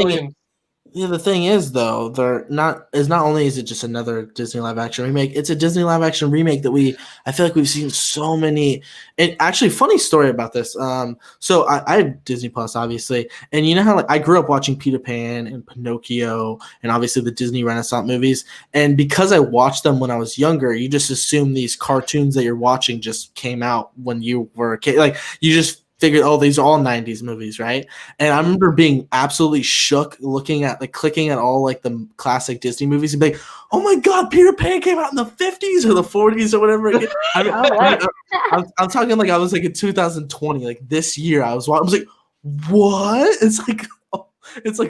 the thing is, though, not only is it just another Disney live action remake, it's a Disney live action remake that I feel like we've seen so many. And actually, funny story about this. So I have Disney Plus, obviously, and you know how I grew up watching Peter Pan and Pinocchio and obviously the Disney Renaissance movies. And because I watched them when I was younger, you just assume these cartoons that you're watching just came out when you were a kid. Like you just figured, these are all 90s movies, right? And I remember being absolutely shook looking at clicking at all the classic Disney movies and being like, oh my God, Peter Pan came out in the 50s or the 40s or whatever. I'm talking I was in 2020, this year I was like, what? It's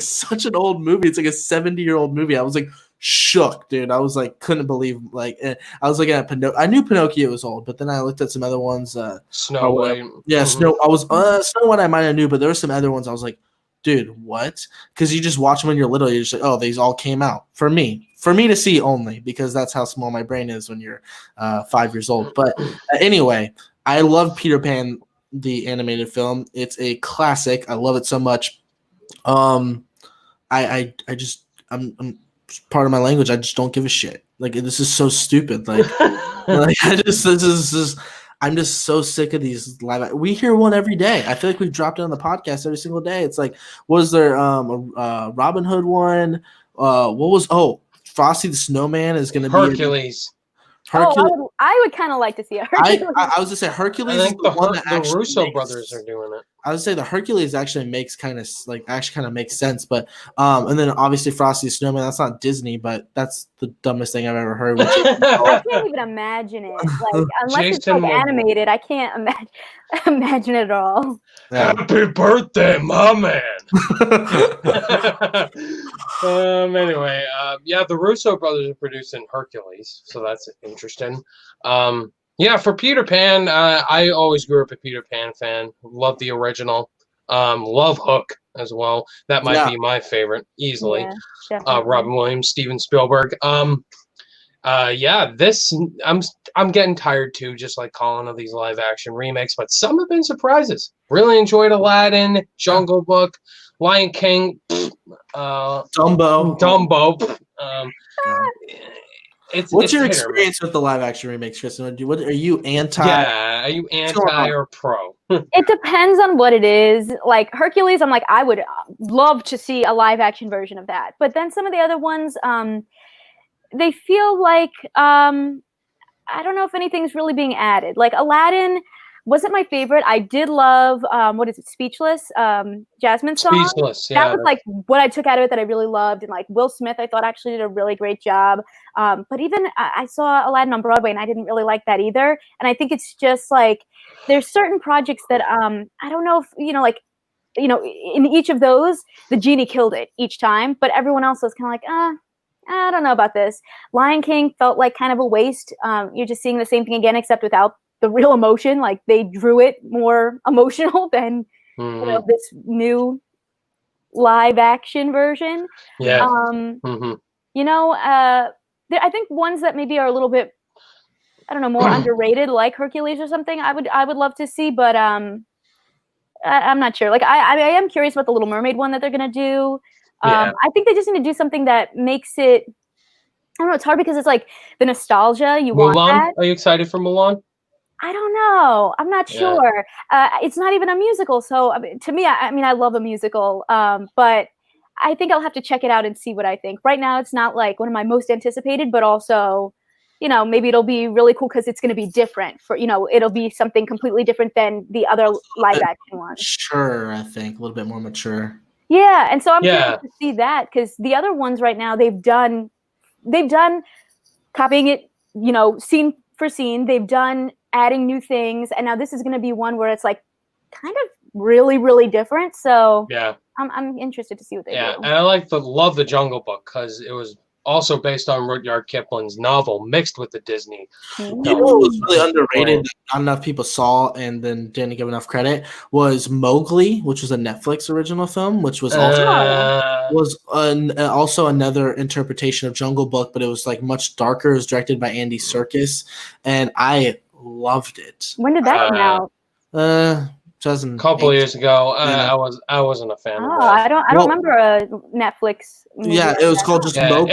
such an old movie. It's a 70-year-old movie. I was shook, dude. I was couldn't believe I was looking at Pinocchio. I knew Pinocchio was old, but then I looked at some other ones. Snow White. Yeah, Snow White I might have knew, but there were some other ones I was like, dude, what? Because you just watch them when you're little, you're just like, oh, these all came out for me to see only, because that's how small my brain is when you're 5 years old. But anyway, I love Peter Pan, the animated film. It's a classic. I love it so much. I'm part of my language. I just don't give a shit. This is so stupid. I'm just so sick of these live. We hear one every day. I feel like we've dropped it on the podcast every single day. It's was there a Robin Hood one? Frosty the Snowman is going to be Hercules. I I would kind of like to see a Hercules. I was gonna say Hercules. I think is the one that the actually Russo brothers are doing it. I would say the Hercules actually makes kind of makes sense, but and then obviously Frosty the Snowman. That's not Disney, but that's the dumbest thing I've ever heard. I can't even imagine it. Like unless it's like animated, I can't imagine it at all. Yeah. Happy birthday, my man. Anyway, yeah, the Russo brothers are producing Hercules, so that's interesting. Yeah, for Peter Pan, I always grew up a Peter Pan fan. Love the original. Love Hook as well. That might be my favorite easily. Yeah, Robin Williams, Steven Spielberg. Yeah, this I'm getting tired too, just like Colin, of these live action remakes, but some have been surprises. Really enjoyed Aladdin, Jungle Book, Lion King, Dumbo. What's your experience with the live action remakes, Kristen? What are you anti? Yeah, are you anti or pro? It depends on what it is. Like Hercules, I'm like, I would love to see a live action version of that. But then some of the other ones, they feel like I don't know if anything's really being added. Like Aladdin wasn't my favorite. I did love what is it, Speechless, Jasmine's song. Speechless, yeah. That was like what I took out of it that I really loved. And like Will Smith, I thought actually did a really great job. But even I saw Aladdin on Broadway and I didn't really like that either. And I think it's just like there's certain projects that I don't know if in each of those the genie killed it each time, but everyone else was kind of like I don't know about this. Lion King felt like kind of a waste. You're just seeing the same thing again, except without the real emotion. Like they drew it more emotional than this new live action version. Yeah. I think ones that maybe are a little bit, I don't know, more underrated, like Hercules or something. I would love to see, but I'm not sure. Like I am curious about the Little Mermaid one that they're gonna do. I think they just need to do something that makes it. I don't know. It's hard because it's like the nostalgia. You Mulan? Want that? Are you excited for Mulan? I don't know. I'm not sure. It's not even a musical, so to me, I love a musical, but I think I'll have to check it out and see what I think. Right now, it's not like one of my most anticipated, but also, maybe it'll be really cool because it's going to be different. It'll be something completely different than the other live action ones. Sure, I think a little bit more mature. Yeah, and so I'm curious to see that because the other ones right now they've done copying it, scene for scene. They've done adding new things, and now this is going to be one where it's like kind of really, really different. So yeah, I'm interested to see what they do. Yeah, and I love the Jungle Book because it was also based on Rudyard Kipling's novel mixed with the Disney. You know what was really underrated that not enough people saw and then didn't give enough credit was Mowgli, which was a Netflix original film, which was also another interpretation of Jungle Book, but it was like much darker. It was directed by Andy Serkis, and I loved it. When did that come out? A couple years ago. I wasn't a fan of that. I don't remember a Netflix movie. Yeah, it was called just Mowgli.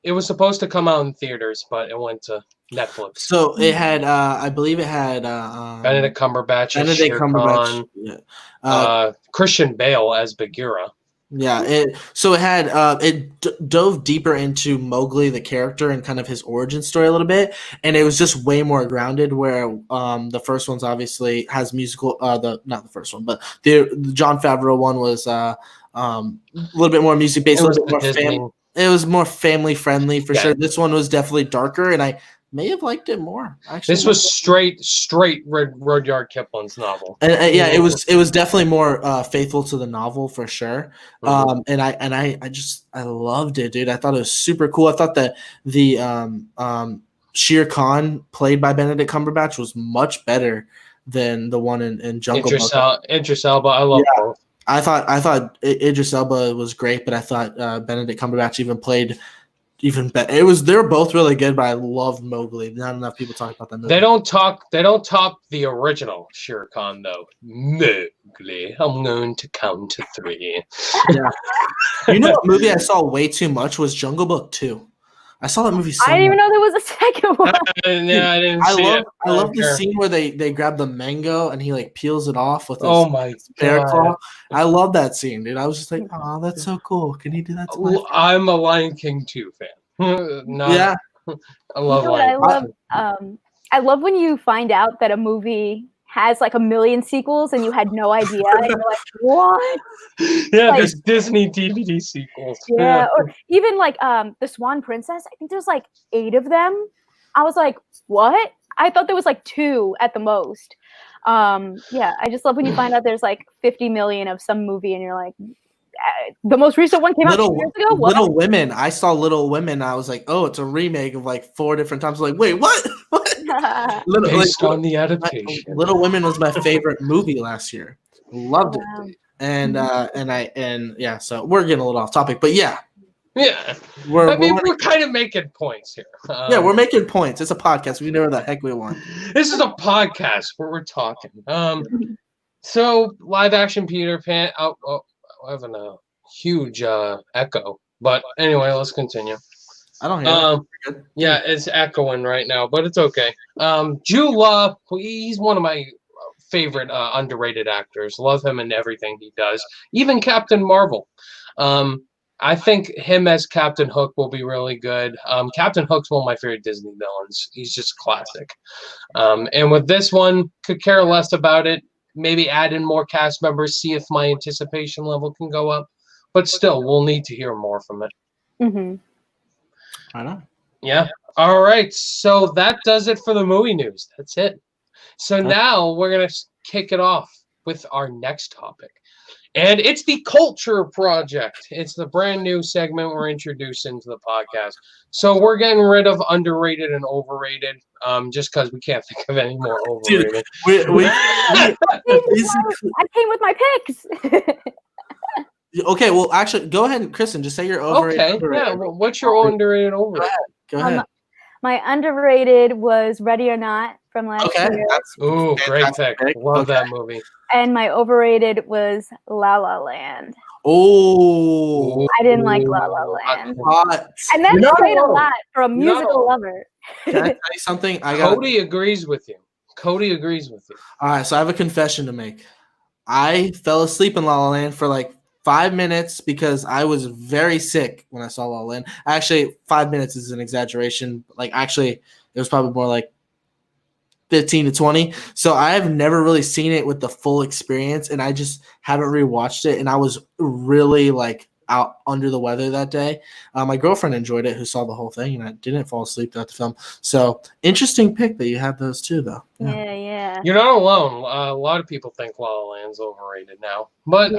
It was supposed to come out in theaters, but it went to Netflix. So it had I believe it had Benedict Cumberbatch Christian Bale as Bagheera. Yeah, it had it dove deeper into Mowgli the character and kind of his origin story a little bit, and it was just way more grounded. Where the first one's obviously has musical. Not the first one, but the Jon Favreau one was a little bit more music based. It was more family friendly for sure. This one was definitely darker, and I may have liked it more. Actually, this was straight Rudyard Kipling's novel. And it was definitely more faithful to the novel for sure. And I loved it, dude. I thought it was super cool. I thought that the Shere Khan played by Benedict Cumberbatch was much better than the one in Jungle Book. Idris Elba, I love both. I thought Idris Elba was great, but I thought Benedict Cumberbatch even played even better. They were both really good, but I loved Mowgli. Not enough people talk about that movie. They don't top the original Shere Khan though. Mowgli, I'm going to count to 3. Yeah. You know what movie I saw way too much was Jungle Book 2. I saw that movie so I didn't even know there was a second one. I didn't see it. I love the scene where they grab the mango and he like peels it off with his bear claw. I love that scene, dude. I was just like, oh, that's so cool. Can he do that to I'm a Lion King 2 fan. I love I love when you find out that a movie has like a million sequels and you had no idea. And you're like, what? Yeah, like, there's Disney DVD sequels. Yeah, or even like The Swan Princess. I think there's like 8 of them. I was like, what? I thought there was like 2 at the most. Yeah, I just love when you find out there's like 50 million of some movie and you're like, the most recent one came out 2 years ago. What? Little Women. I saw Little Women. I was like, oh, it's a remake of like 4 different times. I was like, wait, what? Based on the adaptation. Little Women was my favorite movie last year. Loved it. And yeah, so we're getting a little off topic, but yeah. Yeah. We're kind of making points here. Yeah, we're making points. It's a podcast. We know where the heck we want. This is a podcast where we're talking. So live action Peter Pan. I'm having a huge echo. But anyway, let's continue. I don't hear it. Yeah, it's echoing right now, but it's okay. Jude Law, he's one of my favorite underrated actors. Love him in everything he does. Even Captain Marvel. I think him as Captain Hook will be really good. Captain Hook's one of my favorite Disney villains. He's just classic. And with this one, could care less about it. Maybe add in more cast members, see if my anticipation level can go up. But still, we'll need to hear more from it. Mm-hmm. I know. Yeah. All right. So that does it for the movie news. That's it. So now we're going to kick it off with our next topic. And it's the Culture Project. It's the brand new segment we're introducing to the podcast. So we're getting rid of underrated and overrated, just because we can't think of any more overrated. Dude, I came with my picks. Okay, well, actually, go ahead, Kristen. Just say your overrated. Okay, yeah. Well, what's your underrated overrated? Go ahead. My underrated was Ready or Not from last year. Ooh, great pick. Love that movie. And my overrated was La La Land. Oh, I didn't like La La Land. Hot. And that's saying a lot for a musical lover. Can I tell you something? Cody agrees with you. Cody agrees with you. All right, so I have a confession to make. I fell asleep in La La Land for like 5 minutes because I was very sick when I saw La La Land. Actually, 5 minutes is an exaggeration. Like, actually, it was probably more like 15 to 20. So I have never really seen it with the full experience, and I just haven't rewatched it. And I was really like out under the weather that day. My girlfriend enjoyed it, who saw the whole thing, and I didn't fall asleep throughout the film. So interesting pick that you have those two, though. Yeah. You're not alone. A lot of people think La La Land's overrated now, but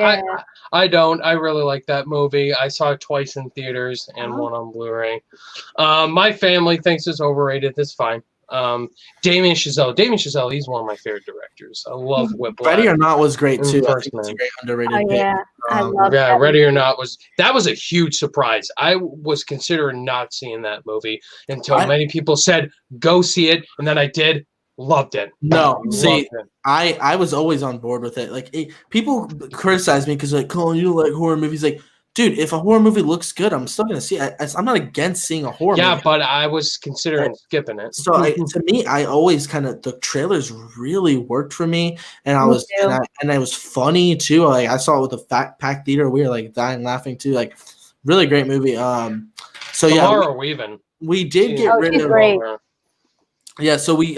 I don't. I really like that movie. I saw it twice in theaters and one on Blu-ray. My family thinks it's overrated. That's fine. Damien Chazelle, he's one of my favorite directors. I love Whiplash. Ready or Not was great too. I think it's a great underrated pick. I love that. Ready or Not was a huge surprise. I was considering not seeing that movie until many people said go see it, and then I did. Loved it. I was always on board with it. Like people criticize me because like, Colin, you don't like horror movies. Like, dude, if a horror movie looks good, I'm still gonna see it. I'm not against seeing a horror movie. Yeah, but I was considering skipping it. So to me, I always the trailers really worked for me, and and it was funny too. Like I saw it with the packed theater, we were like dying laughing too. Like really great movie. Tomorrow we did get rid of. Yeah, so we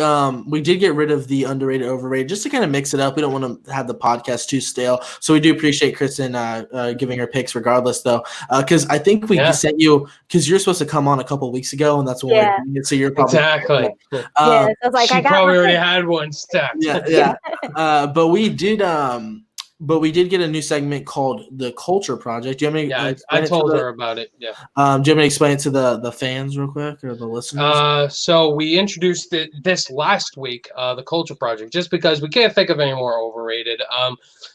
did get rid of the underrated, overrated, just to kind of mix it up. We don't want to have the podcast too stale. So we do appreciate Kristen giving her picks regardless, though, because I think we sent you – because you're supposed to come on a couple of weeks ago, and that's when we're doing it, so you're probably – Exactly. So I was like, she probably already had one stacked. Yeah. But we did get a new segment called the Culture Project. Do you have any? I told her about it. Yeah. Do you want me to explain it to the fans real quick or the listeners? So we introduced this last week, the Culture Project, just because we can't think of any more overrated.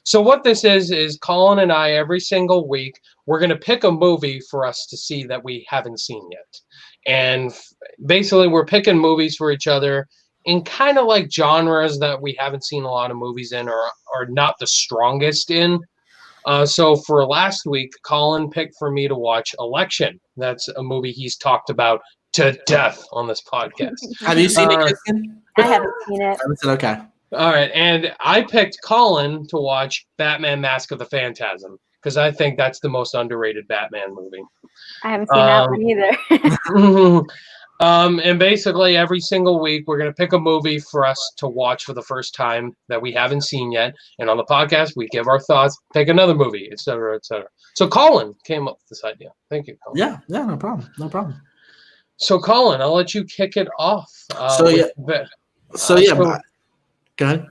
So what this is Colin and I every single week we're gonna pick a movie for us to see that we haven't seen yet, and basically we're picking movies for each other in kind of like genres that we haven't seen a lot of movies in or are not the strongest in. So for last week, Colin picked for me to watch Election. That's a movie he's talked about to death on this podcast. Have you seen it, Kristen? I haven't seen it. Okay. All right. And I picked Colin to watch Batman Mask of the Phantasm because I think that's the most underrated Batman movie. I haven't seen that one either. And basically every single week we're going to pick a movie for us to watch for the first time that we haven't seen yet. And on the podcast, we give our thoughts, pick another movie, etc., etc. So Colin came up with this idea. Thank you, Colin. Yeah, no problem. No problem. So Colin, I'll let you kick it off. Go ahead.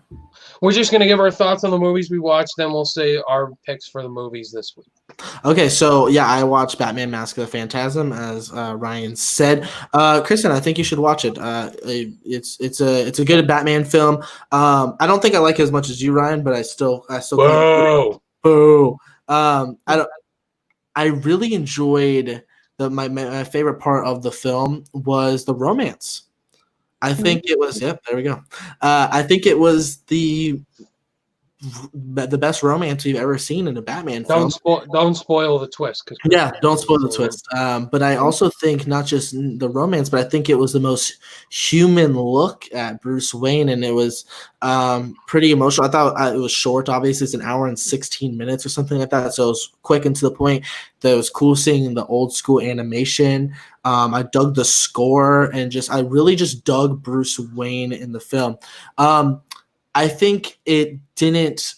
We're just going to give our thoughts on the movies we watched, then we'll say our picks for the movies this week. Okay, so yeah, I watched Batman: Mask of the Phantasm, as Ryan said. Kristen, I think you should watch it. It's a good Batman film. I don't think I like it as much as you, Ryan, but I still Whoa. Boo. I really enjoyed my favorite part of the film was the romance. I think it was. Yep, there we go. I think it was the best romance we've ever seen in a Batman film. Don't spoil the twist. Don't spoil the twist. But I also think not just the romance, but I think it was the most human look at Bruce Wayne, and it was pretty emotional. I thought it was short. Obviously, it's an hour and 16 minutes or something like that, so it was quick and to the point. That was cool seeing the old school animation. I dug the score, and I really just dug Bruce Wayne in the film. I think it didn't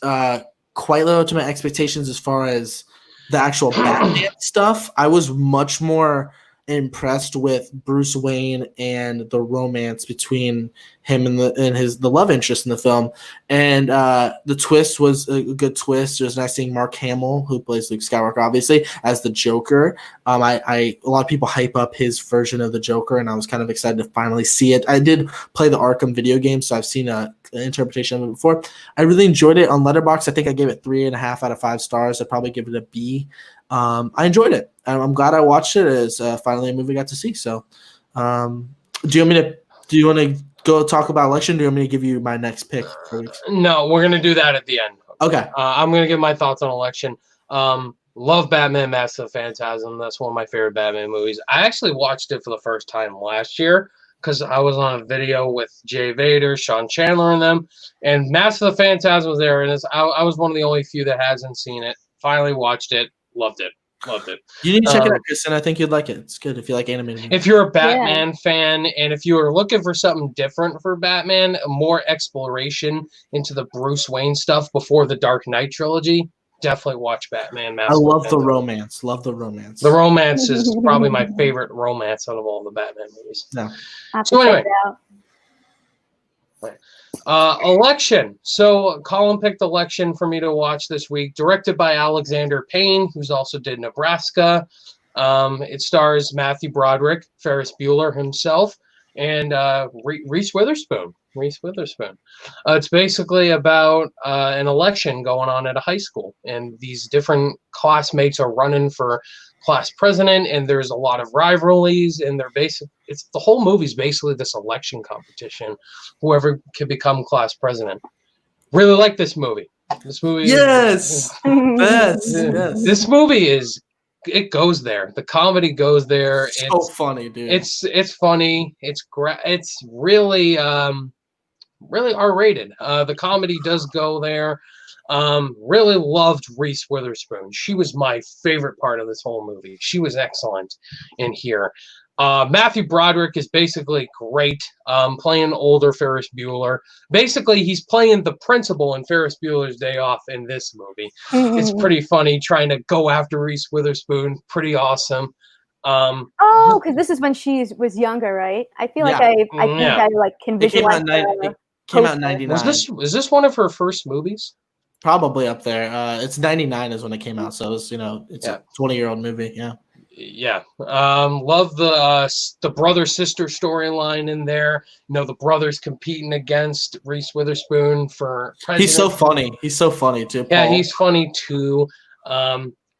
quite live up to my expectations as far as the actual Batman stuff. I was much more impressed with Bruce Wayne and the romance between him and the love interest in the film. And the twist was a good twist. It was nice seeing Mark Hamill, who plays Luke Skywalker, obviously, as the Joker. A lot of people hype up his version of the Joker, and I was kind of excited to finally see it. I did play the Arkham video game, so I've seen an interpretation of it before. I really enjoyed it on Letterboxd. I think I gave it 3.5 out of 5 stars. I'd probably give it a B. I enjoyed it. I'm glad I watched it. It's finally a movie I got to see. So, do you want to go talk about election? Do you want me to give you my next pick? No, we're gonna do that at the end. Okay. I'm gonna give my thoughts on election. Love Batman: Mask of the Phantasm. That's one of my favorite Batman movies. I actually watched it for the first time last year because I was on a video with Jay Vader, Sean Chandler, and them. And Mask of the Phantasm was there, and I was one of the only few that hasn't seen it. Finally watched it. Loved it. You need to check it out, Kristen. I think you'd like it. It's good if you like animated. If you're a Batman fan, and if you are looking for something different for Batman, more exploration into the Bruce Wayne stuff before the Dark Knight trilogy, definitely watch Batman. I love the romance. Love the romance. The romance is probably my favorite romance out of all the Batman movies. No. So anyway. Election. So Colin picked Election for me to watch this week, directed by Alexander Payne, who's also did Nebraska. It stars Matthew Broderick, Ferris Bueller himself, and Reese Witherspoon. It's basically about an election going on at a high school, and these different classmates are running for class president, and there's a lot of rivalries, and the whole movie's basically this election competition, whoever can become class president. Really like this movie. This movie yes. This movie it goes there. The comedy goes there. It's so funny, dude. It's funny. It's really really R-rated. The comedy does go there. Really loved Reese Witherspoon. She was my favorite part of this whole movie. She was excellent in here. Matthew Broderick is basically great, playing older Ferris Bueller. Basically, he's playing the principal in Ferris Bueller's Day Off in this movie. It's pretty funny trying to go after Reese Witherspoon. Pretty awesome. Because this is when she was younger, right? I feel like I can visualize. Came out in 99. Was this one of her first movies? Probably up there. It's 99 is when it came out, so it's a 20-year-old movie. Yeah. Love the brother sister storyline in there. The brothers competing against Reese Witherspoon for president. He's so funny. He's so funny too. Paul. Yeah, he's funny too.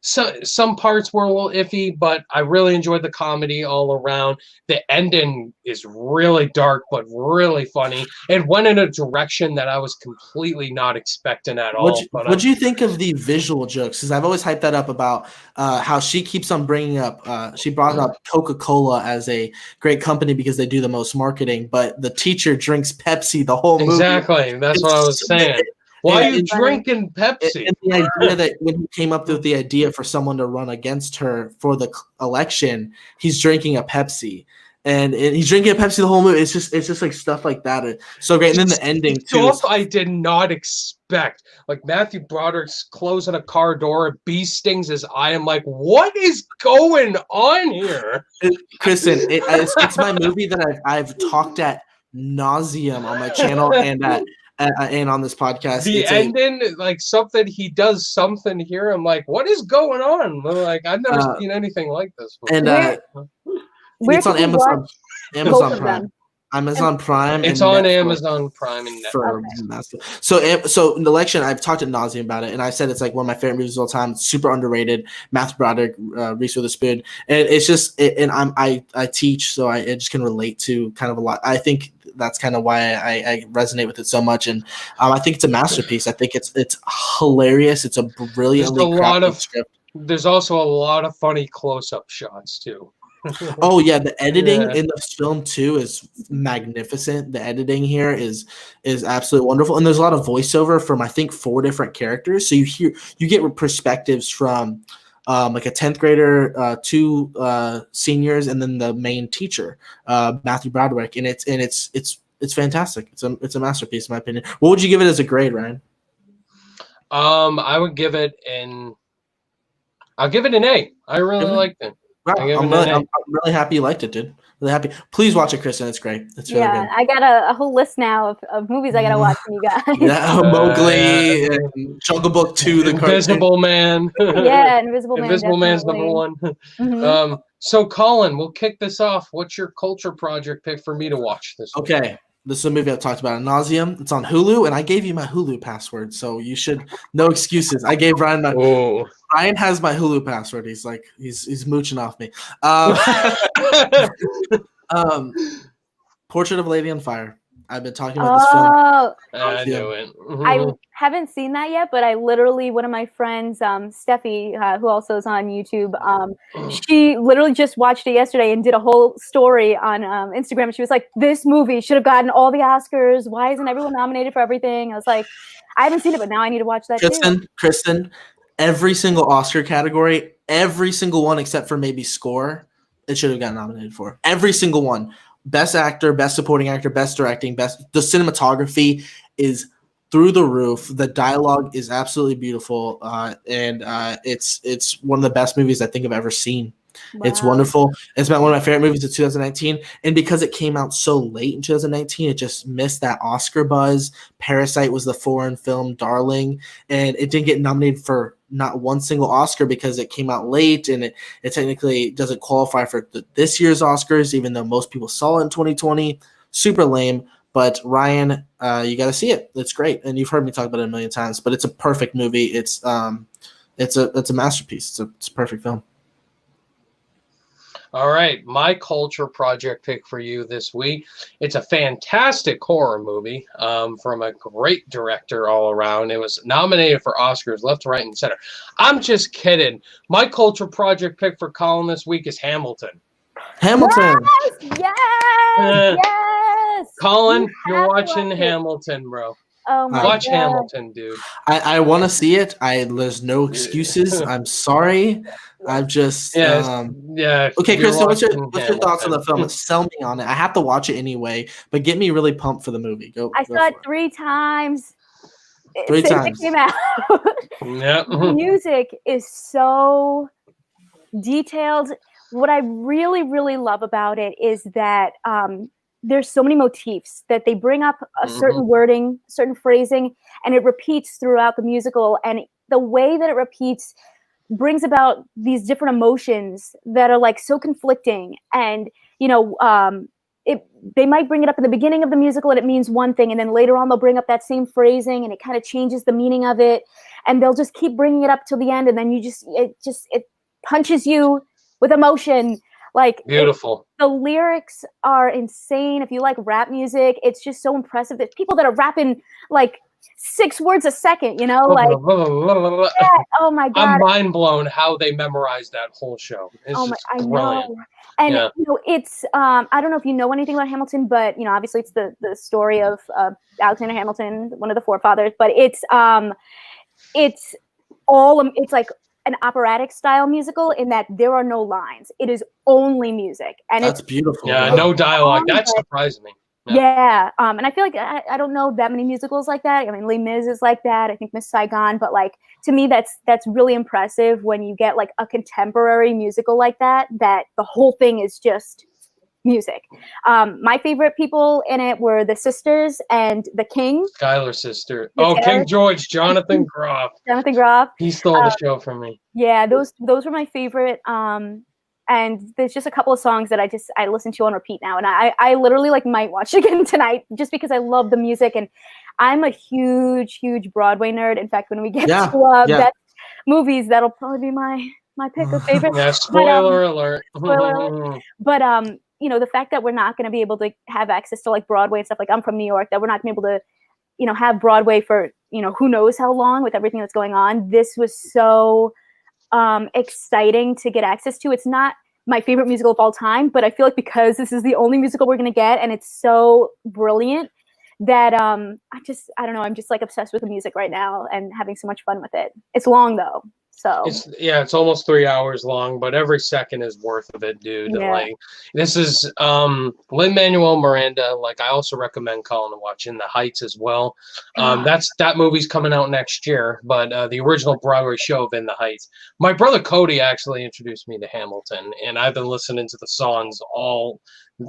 So some parts were a little iffy, but I really enjoyed the comedy all around. The ending is really dark, but really funny. It went in a direction that I was completely not expecting at all. What'd you think of the visual jokes? Because I've always hyped that up about how she keeps on bringing up. She brought up Coca-Cola as a great company because they do the most marketing, but the teacher drinks Pepsi the whole movie. Exactly. That's what I was saying. Why are you drinking Pepsi? And the idea that when he came up with the idea for someone to run against her for the election, he's drinking a Pepsi. and he's drinking a Pepsi the whole movie. It's just like stuff like that. It's so great. And then the ending too. Stuff I did not expect. Like Matthew Broderick's closing a car door, a bee stings his eye. I'm like, what is going on here? Kristen, it's my movie that I've talked at nauseum on my channel and on this podcast. The ending, like something he does something here. I'm like, what is going on? Like, I've never seen anything like this before. And it's on Amazon Prime. Amazon Prime. It's on Amazon Prime and Netflix. So in the election, I've talked at nauseum about it, and I said it's like one of my favorite movies of all time. It's super underrated. Matthew Broderick, Reese Witherspoon, and it's just. I teach, so I just can relate to kind of a lot. I think that's kind of why I resonate with it so much, and I think it's a masterpiece. I think it's hilarious. It's a brilliantly crafted script. There's also a lot of funny close-up shots too. Oh yeah, the editing in this film too is magnificent. The editing here is absolutely wonderful, and there's a lot of voiceover from I think 4 different characters. So you get perspectives from like a 10th grader, 2 seniors, and then the main teacher, Matthew Broderick, and it's fantastic. It's a masterpiece in my opinion. What would you give it as a grade, Ryan? I would give it I'll give it an A. I really liked it. I'm really happy you liked it, dude. Really happy. Please watch it, Kristen. It's great. It's really good. I got a whole list now of movies I gotta watch from you guys. Yeah, Mowgli, and Jungle Book 2, the Invisible Man. Yeah, Invisible Man. Invisible Man's #1. Mm-hmm. So Colin, we'll kick this off. What's your culture project pick for me to watch this week? Okay. This is a movie I've talked about ad nauseum. It's on Hulu, and I gave you my Hulu password, so you should no excuses. I gave Ryan Ryan has my Hulu password. He's like he's mooching off me. Portrait of a Lady on Fire. I've been talking about this film. I knew it. I haven't seen that yet, but I literally, one of my friends, Steffi, who also is on YouTube, she literally just watched it yesterday and did a whole story on Instagram. She was like, this movie should have gotten all the Oscars. Why isn't everyone nominated for everything? I was like, I haven't seen it, but now I need to watch that too. Kristen, every single Oscar category, every single one except for maybe score, it should have gotten nominated for. Every single one. Best actor, best supporting actor, best directing, the cinematography is through the roof. The dialogue is absolutely beautiful, and it's one of the best movies I think I've ever seen. Wow. It's wonderful. It's been one of my favorite movies of 2019, and because it came out so late in 2019, it just missed that Oscar buzz. Parasite was the foreign film darling, and it didn't get nominated for not one single Oscar because it came out late, and it technically doesn't qualify for this year's Oscars, even though most people saw it in 2020. Super lame. But Ryan, you got to see it. It's great, and you've heard me talk about it a million times. But it's a perfect movie. It's a masterpiece. It's a perfect film. All right, my culture project pick for you this week. It's a fantastic horror movie from a great director all around. It was nominated for Oscars left, right, and center. I'm just kidding. My culture project pick for Colin this week is Hamilton. Hamilton. Yes. Colin, you're watching Hamilton, bro. Oh my Watch God. Hamilton, dude. I want to see it. There's no excuses. I'm sorry. I've just yeah. Okay, Kristen, what's your thoughts on the film? Sell me on it. I have to watch it anyway, but get me really pumped for the movie. I saw it 3 times. 3 times. It came out. Yeah. The music is so detailed. What I really, really love about it is that there's so many motifs that they bring up a certain wording, certain phrasing, and it repeats throughout the musical. And the way that it repeats brings about these different emotions that are like so conflicting. And, they might bring it up in the beginning of the musical and it means one thing. And then later on, they'll bring up that same phrasing and it kind of changes the meaning of it. And they'll just keep bringing it up till the end. And then it punches you with emotion. Like beautiful. The lyrics are insane. If you like rap music, it's just so impressive. There's people that are rapping like 6 words a second, like yeah, oh my God. I'm mind blown how they memorized that whole show. It's I brilliant. know. And it's I don't know if you know anything about Hamilton, but obviously it's the story of Alexander Hamilton, one of the forefathers, but it's like an operatic style musical in that there are no lines. It is only music, and that's beautiful. Yeah, no dialogue. That surprised me. Yeah. And I feel like I don't know that many musicals like that. I mean, Les Mis is like that. I think Miss Saigon, but like to me, that's really impressive when you get like a contemporary musical like that the whole thing is just music. My favorite people in it were the sisters and the king. Skylar's sister. King George, Jonathan Groff. Jonathan Groff. He stole the show from me. Yeah, those were my favorite. And there's just a couple of songs that I listen to on repeat now, and I literally like might watch again tonight just because I love the music, and I'm a huge Broadway nerd. In fact, when we get to best movies, that'll probably be my pick of favorite. Yeah, spoiler alert. Spoiler alert. But you know, the fact that we're not going to be able to have access to like Broadway and stuff, like I'm from New York, that we're not going to be able to, you know, have Broadway for, you know, who knows how long with everything that's going on. This was so exciting to get access to. It's not my favorite musical of all time, but I feel like because this is the only musical we're going to get and it's so brilliant that I don't know, I'm just like obsessed with the music right now and having so much fun with it. It's long though. So it's almost 3 hours long, but every second is worth of it, dude. Yeah. Like this is Lin-Manuel Miranda. Like I also recommend Colin to watch In the Heights as well. That movie's coming out next year, but the original Broadway show of In the Heights. My brother Cody actually introduced me to Hamilton, and I've been listening to the songs all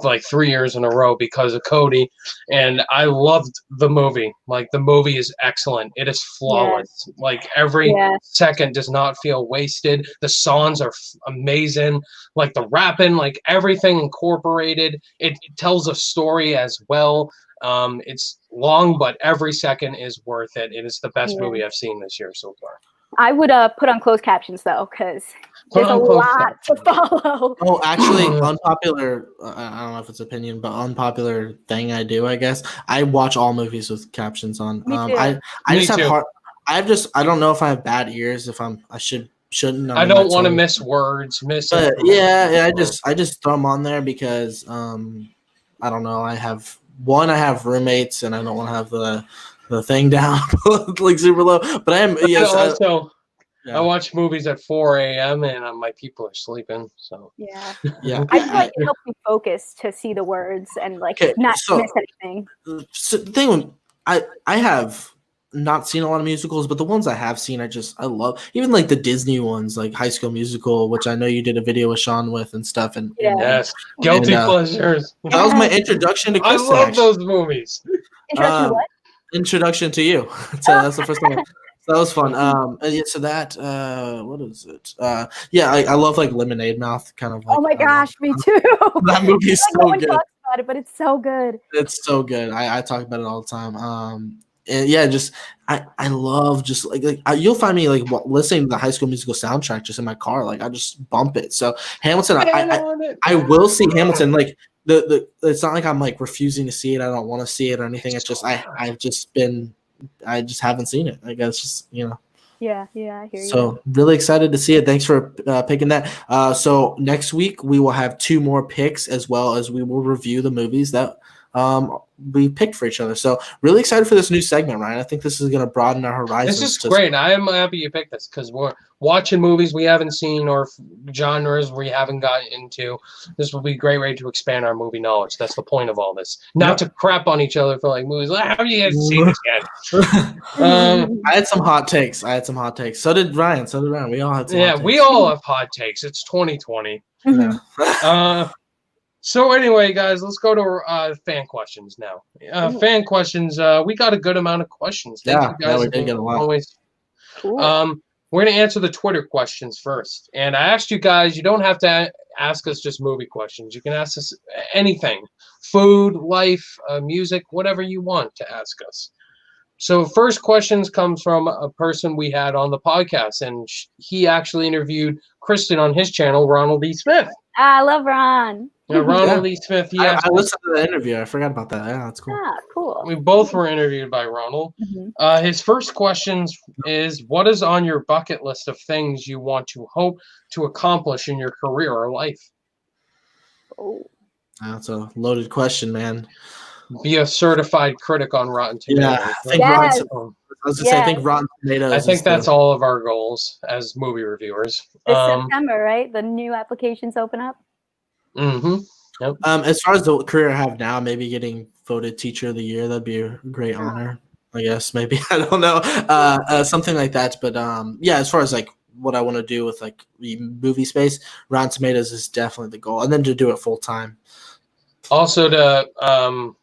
like 3 years in a row because of Cody, and I loved the movie. Like the movie is excellent. It is flawless. Yeah. Like every second does not feel wasted. The songs are amazing. Like the rapping, like everything incorporated. It tells a story as well. It's long, but every second is worth it. It is the best movie I've seen this year so far. I would put on closed captions though, because there's a lot to follow. Oh, actually, unpopular. I don't know if it's opinion, but unpopular thing I do, I guess. I watch all movies with captions on. Me too. I just have hard. I don't know if I have bad ears. If shouldn't. I don't want to miss words. But yeah. I just throw them on there because I don't know. I have roommates, and I don't want to have the thing down like super low. But I am I watch movies at 4 a.m. and my people are sleeping. So yeah. I feel like it helps me focus to see the words and like not miss anything. So the thing, I have not seen a lot of musicals, but the ones I have seen, I love. Even like the Disney ones, like High School Musical, which I know you did a video with Sean with and stuff. And yes, guilty pleasures. That was my introduction to Kristen. I love those movies. Introduction to what? Introduction to you. So that's the first one. So that was fun. So that what is it? I love like Lemonade Mouth, kind of. Like, oh my gosh, me too. That movie is so good. Talks about it, but it's so good. It's so good. I talk about it all the time. I love just like you'll find me like listening to the High School Musical soundtrack just in my car. Like I just bump it. So Hamilton, I will see Hamilton. Like it's not like I'm like refusing to see it. I don't want to see it or anything. It's just I just haven't seen it. I guess just Yeah, I hear you. So really excited to see it. Thanks for picking that. So next week we will have 2 more picks, as well as we will review the movies that we picked for each other. So really excited for this new segment, Ryan. I think this is going to broaden our horizons. This is great. I am happy you picked this because we're watching movies we haven't seen or genres we haven't gotten into. This will be a great way to expand our movie knowledge. That's the point of all this. Not to crap on each other for like movies. How have you guys seen this yet? I had some hot takes. So did Ryan. We all had some hot takes. We all have hot takes. It's 2020. Yeah. So anyway, guys, let's go to fan questions now. Fan questions. We got a good amount of questions. Thank you guys. We did get a lot. Always. Cool. We're going to answer the Twitter questions first. And I asked you guys, you don't have to ask us just movie questions. You can ask us anything. Food, life, music, whatever you want to ask us. So first questions comes from a person we had on the podcast, and he actually interviewed Kristen on his channel, Ronald E. Smith. I love Ron. Yeah, Ronald E. Smith. I listened to the interview. I forgot about that. Yeah, that's cool. Ah, cool. We both were interviewed by Ronald. Mm-hmm. His first question is, what is on your bucket list of things you want to hope to accomplish in your career or life? Oh. That's a loaded question, man. Be a certified critic on Rotten Tomatoes. Yeah, I think was gonna say, I think Rotten Tomatoes. I think that's all of our goals as movie reviewers. This September, right? The new applications open up. Mm-hmm. Yep. As far as the career I have now, maybe getting voted Teacher of the Year, that'd be a great honor. I guess maybe I don't know, something like that. But yeah, as far as like what I want to do with like the movie space, Rotten Tomatoes is definitely the goal, and then to do it full time. Also, to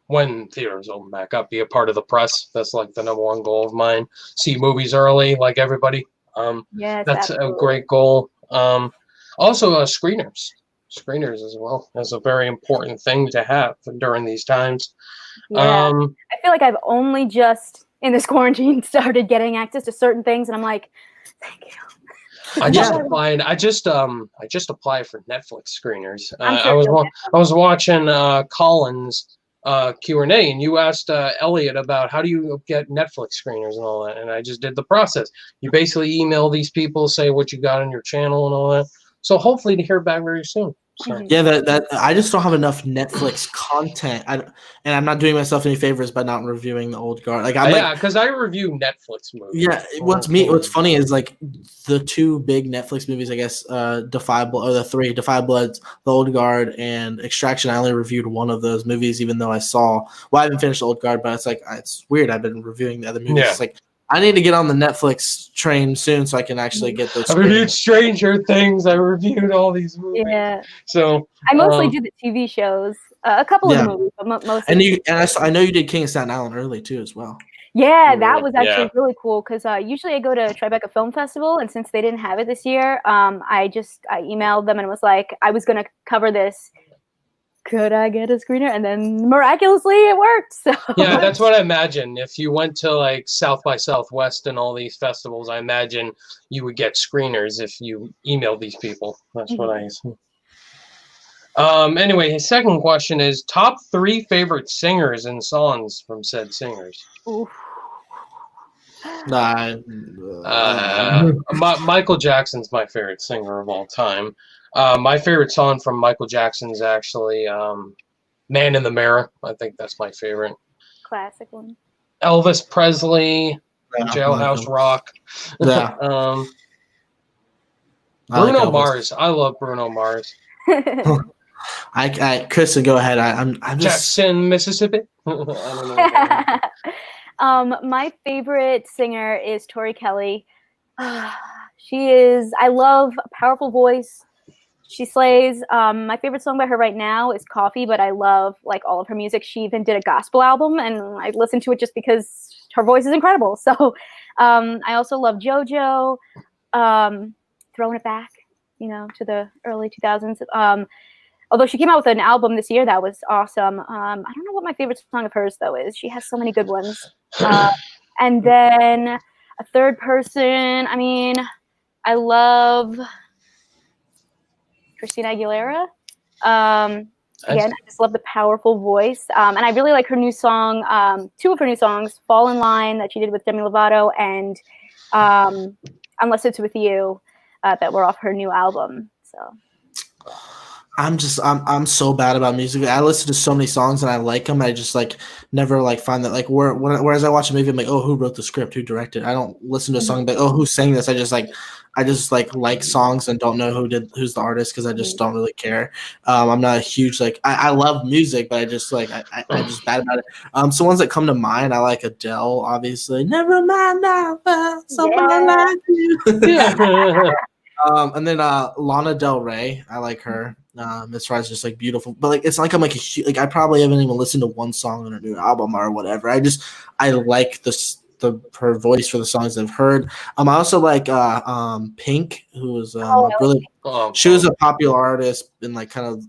when theaters open back up, be a part of the press. That's like the number one goal of mine. See movies early, like everybody. Yes, that's absolutely. a great goal. Also, screeners as well. That's a very important thing to have during these times. Yeah, I feel like I've only just in this quarantine started getting access to certain things, and I'm like, thank you. I just applied. I just applied for Netflix screeners. I was watching Colin's Q&A, and you asked Elliot about how do you get Netflix screeners and all that, and I just did the process. You basically email these people, say what you got on your channel and all that. So hopefully to hear back very soon. So. Yeah, that I just don't have enough Netflix content. And I'm not doing myself any favors by not reviewing the old guard. Like because I review Netflix movies. Yeah, what's funny is like the two big Netflix movies, I guess, the three Defy Bloods, The Old Guard, and Extraction. I only reviewed one of those movies, even though I haven't finished The Old Guard, but it's like it's weird. I've been reviewing the other movies. Yeah. It's like I need to get on the Netflix train soon so I can actually get those. I reviewed Stranger Things. I reviewed all these movies. Yeah. So I mostly do the TV shows, a couple of the movies, but mostly. And I know you did King of Staten Island early too, as well. Yeah, that was actually really cool because usually I go to Tribeca Film Festival, and since they didn't have it this year, I emailed them and was like, I was going to cover this. Could I get a screener? And then miraculously it worked. So yeah, that's what I imagine. If you went to like South by Southwest and all these festivals, I imagine you would get screeners if you emailed these people. That's what I assume. Anyway, his second question is top 3 favorite singers and songs from said singers. Michael Jackson's my favorite singer of all time. My favorite song from Michael Jackson is actually Man in the Mirror. I think that's my favorite. Classic one. Elvis Presley, Jailhouse Rock. Yeah. Bruno Mars. I love Bruno Mars. Kristen, go ahead. I'm just Jackson, Mississippi. I don't know. My favorite singer is Tori Kelly. I love a powerful voice. She slays. My favorite song by her right now is Coffee, but I love like all of her music. She even did a gospel album, and I listened to it just because her voice is incredible. So I also love JoJo, Throwing It Back, to the early 2000s. Although she came out with an album this year that was awesome. I don't know what my favorite song of hers, though, is. She has so many good ones. And then a third person, I love Christina Aguilera. Again, I just love the powerful voice. And I really like her new song, 2 of her new songs, Fall in Line that she did with Demi Lovato and Unless It's With You that were off her new album. So I'm so bad about music. I listen to so many songs and I like them. I just like never like find that like whereas I watch a movie, I'm like, oh, who wrote the script? Who directed? I don't listen to a song like, oh, who sang this? I just like songs and don't know who's the artist because I just don't really care. I'm not a huge I love music, but I just I'm just bad about it. So ones that come to mind, I like Adele, obviously. Never mind now, someone like you. And then Lana Del Rey, I like her. As far as just like beautiful, but like it's like I'm like I probably haven't even listened to one song on her new album or whatever. I like her voice for the songs I've heard. I also like Pink, who was she was a popular artist in like kind of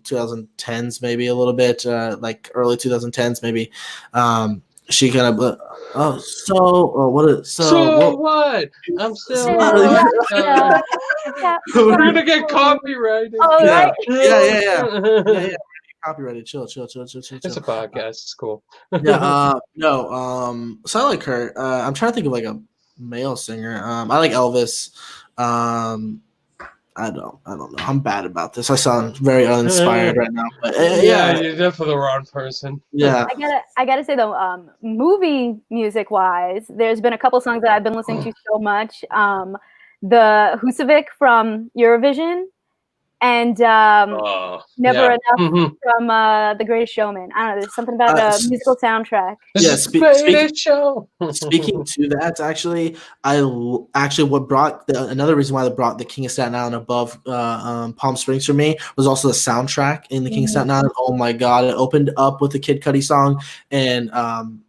2010s, maybe a little bit like early 2010s, maybe. She kind of what? I'm still. We're gonna get copyrighted. Oh, right. Yeah. Copyrighted. Chill. It's a podcast. It's cool. Yeah. No. So I like her. I'm trying to think of like a male singer. I like Elvis. I don't know. I'm bad about this. I sound very uninspired right now. But yeah, you're definitely the wrong person. Yeah. I gotta say though, movie music wise, there's been a couple songs that I've been listening to so much. The Husavik from Eurovision and Never Enough from The Greatest Showman. I don't know. There's something about the musical soundtrack. Yeah, speaking to that, actually, what brought another reason why they brought the King of Staten Island above Palm Springs for me was also the soundtrack in the King of Staten Island. Oh my God! It opened up with a Kid Cudi song and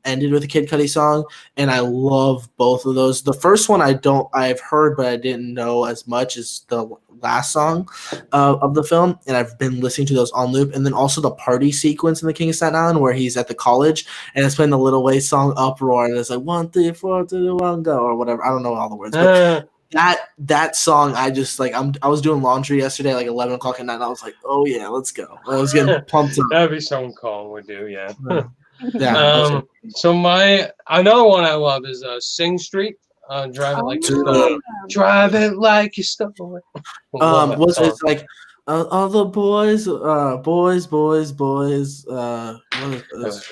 ended with a Kid Cudi song, and I love both of those. The first one I've heard, but I didn't know as much as the last song of the film, and I've been listening to those on loop. And then also the party sequence in the King of Staten Island where he's at the college and it's playing the Little Way song Uproar, and it's like 1, 3, 4, 2, 1, go, or whatever. I don't know all the words, but that song, I just like I was doing laundry yesterday like 11 o'clock at night, and I was like, oh yeah, let's go. I was getting pumped up. That'd be something Colin would do, yeah. So another one I love is Sing Street. Drive it like you stole it. Drive it like you stole it. It's like all the boys.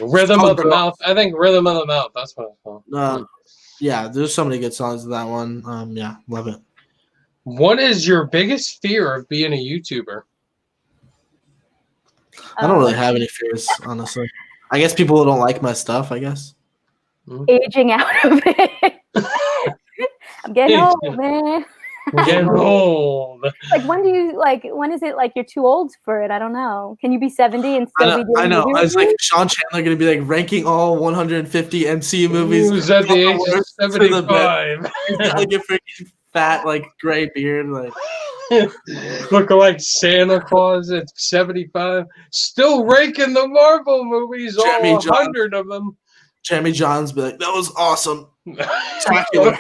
Rhythm of the Mouth. I think Rhythm of the Mouth. That's what it's called. Yeah, there's so many good songs in that one. Yeah, love it. What is your biggest fear of being a YouTuber? I don't really have any fears, honestly. I guess people don't like my stuff, I guess. Aging out of it. I'm getting old, man. Getting old. Like when is it like you're too old for it? I don't know. Can you be 70 and still be doing I know. I was like Sean Chandler gonna be like ranking all 150 MCU movies. Who's at the age of 75? He's got like a freaking fat, like gray beard, like looking like Santa Claus at 75. Still ranking the Marvel movies, all 100 of them. Jeremy Johns be like, that was awesome. Spectacular.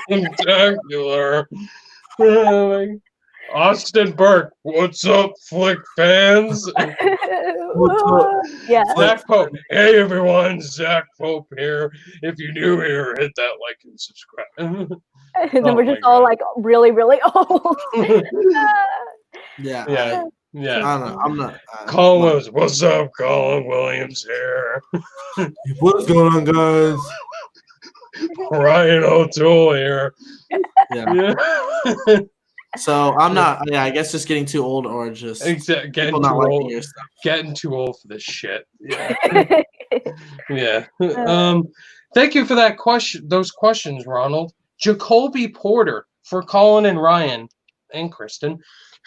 Austin Burke, what's up, Flick fans? What's up? Yeah. Zach Pope. Hey everyone, Zach Pope here. If you're new here, hit that like and subscribe. And then we're just all like really, really old. Yeah. I'm not. Colin Williams. What's up, Colin Williams here? What's going on, guys? Ryan O'Toole here. Yeah. So I'm not. Yeah, I guess just getting too old or just getting too old. Getting too old for this shit. Yeah. Yeah. Thank you for that question. Those questions, Ronald. Jacoby Porter for Colin and Ryan and Kristen.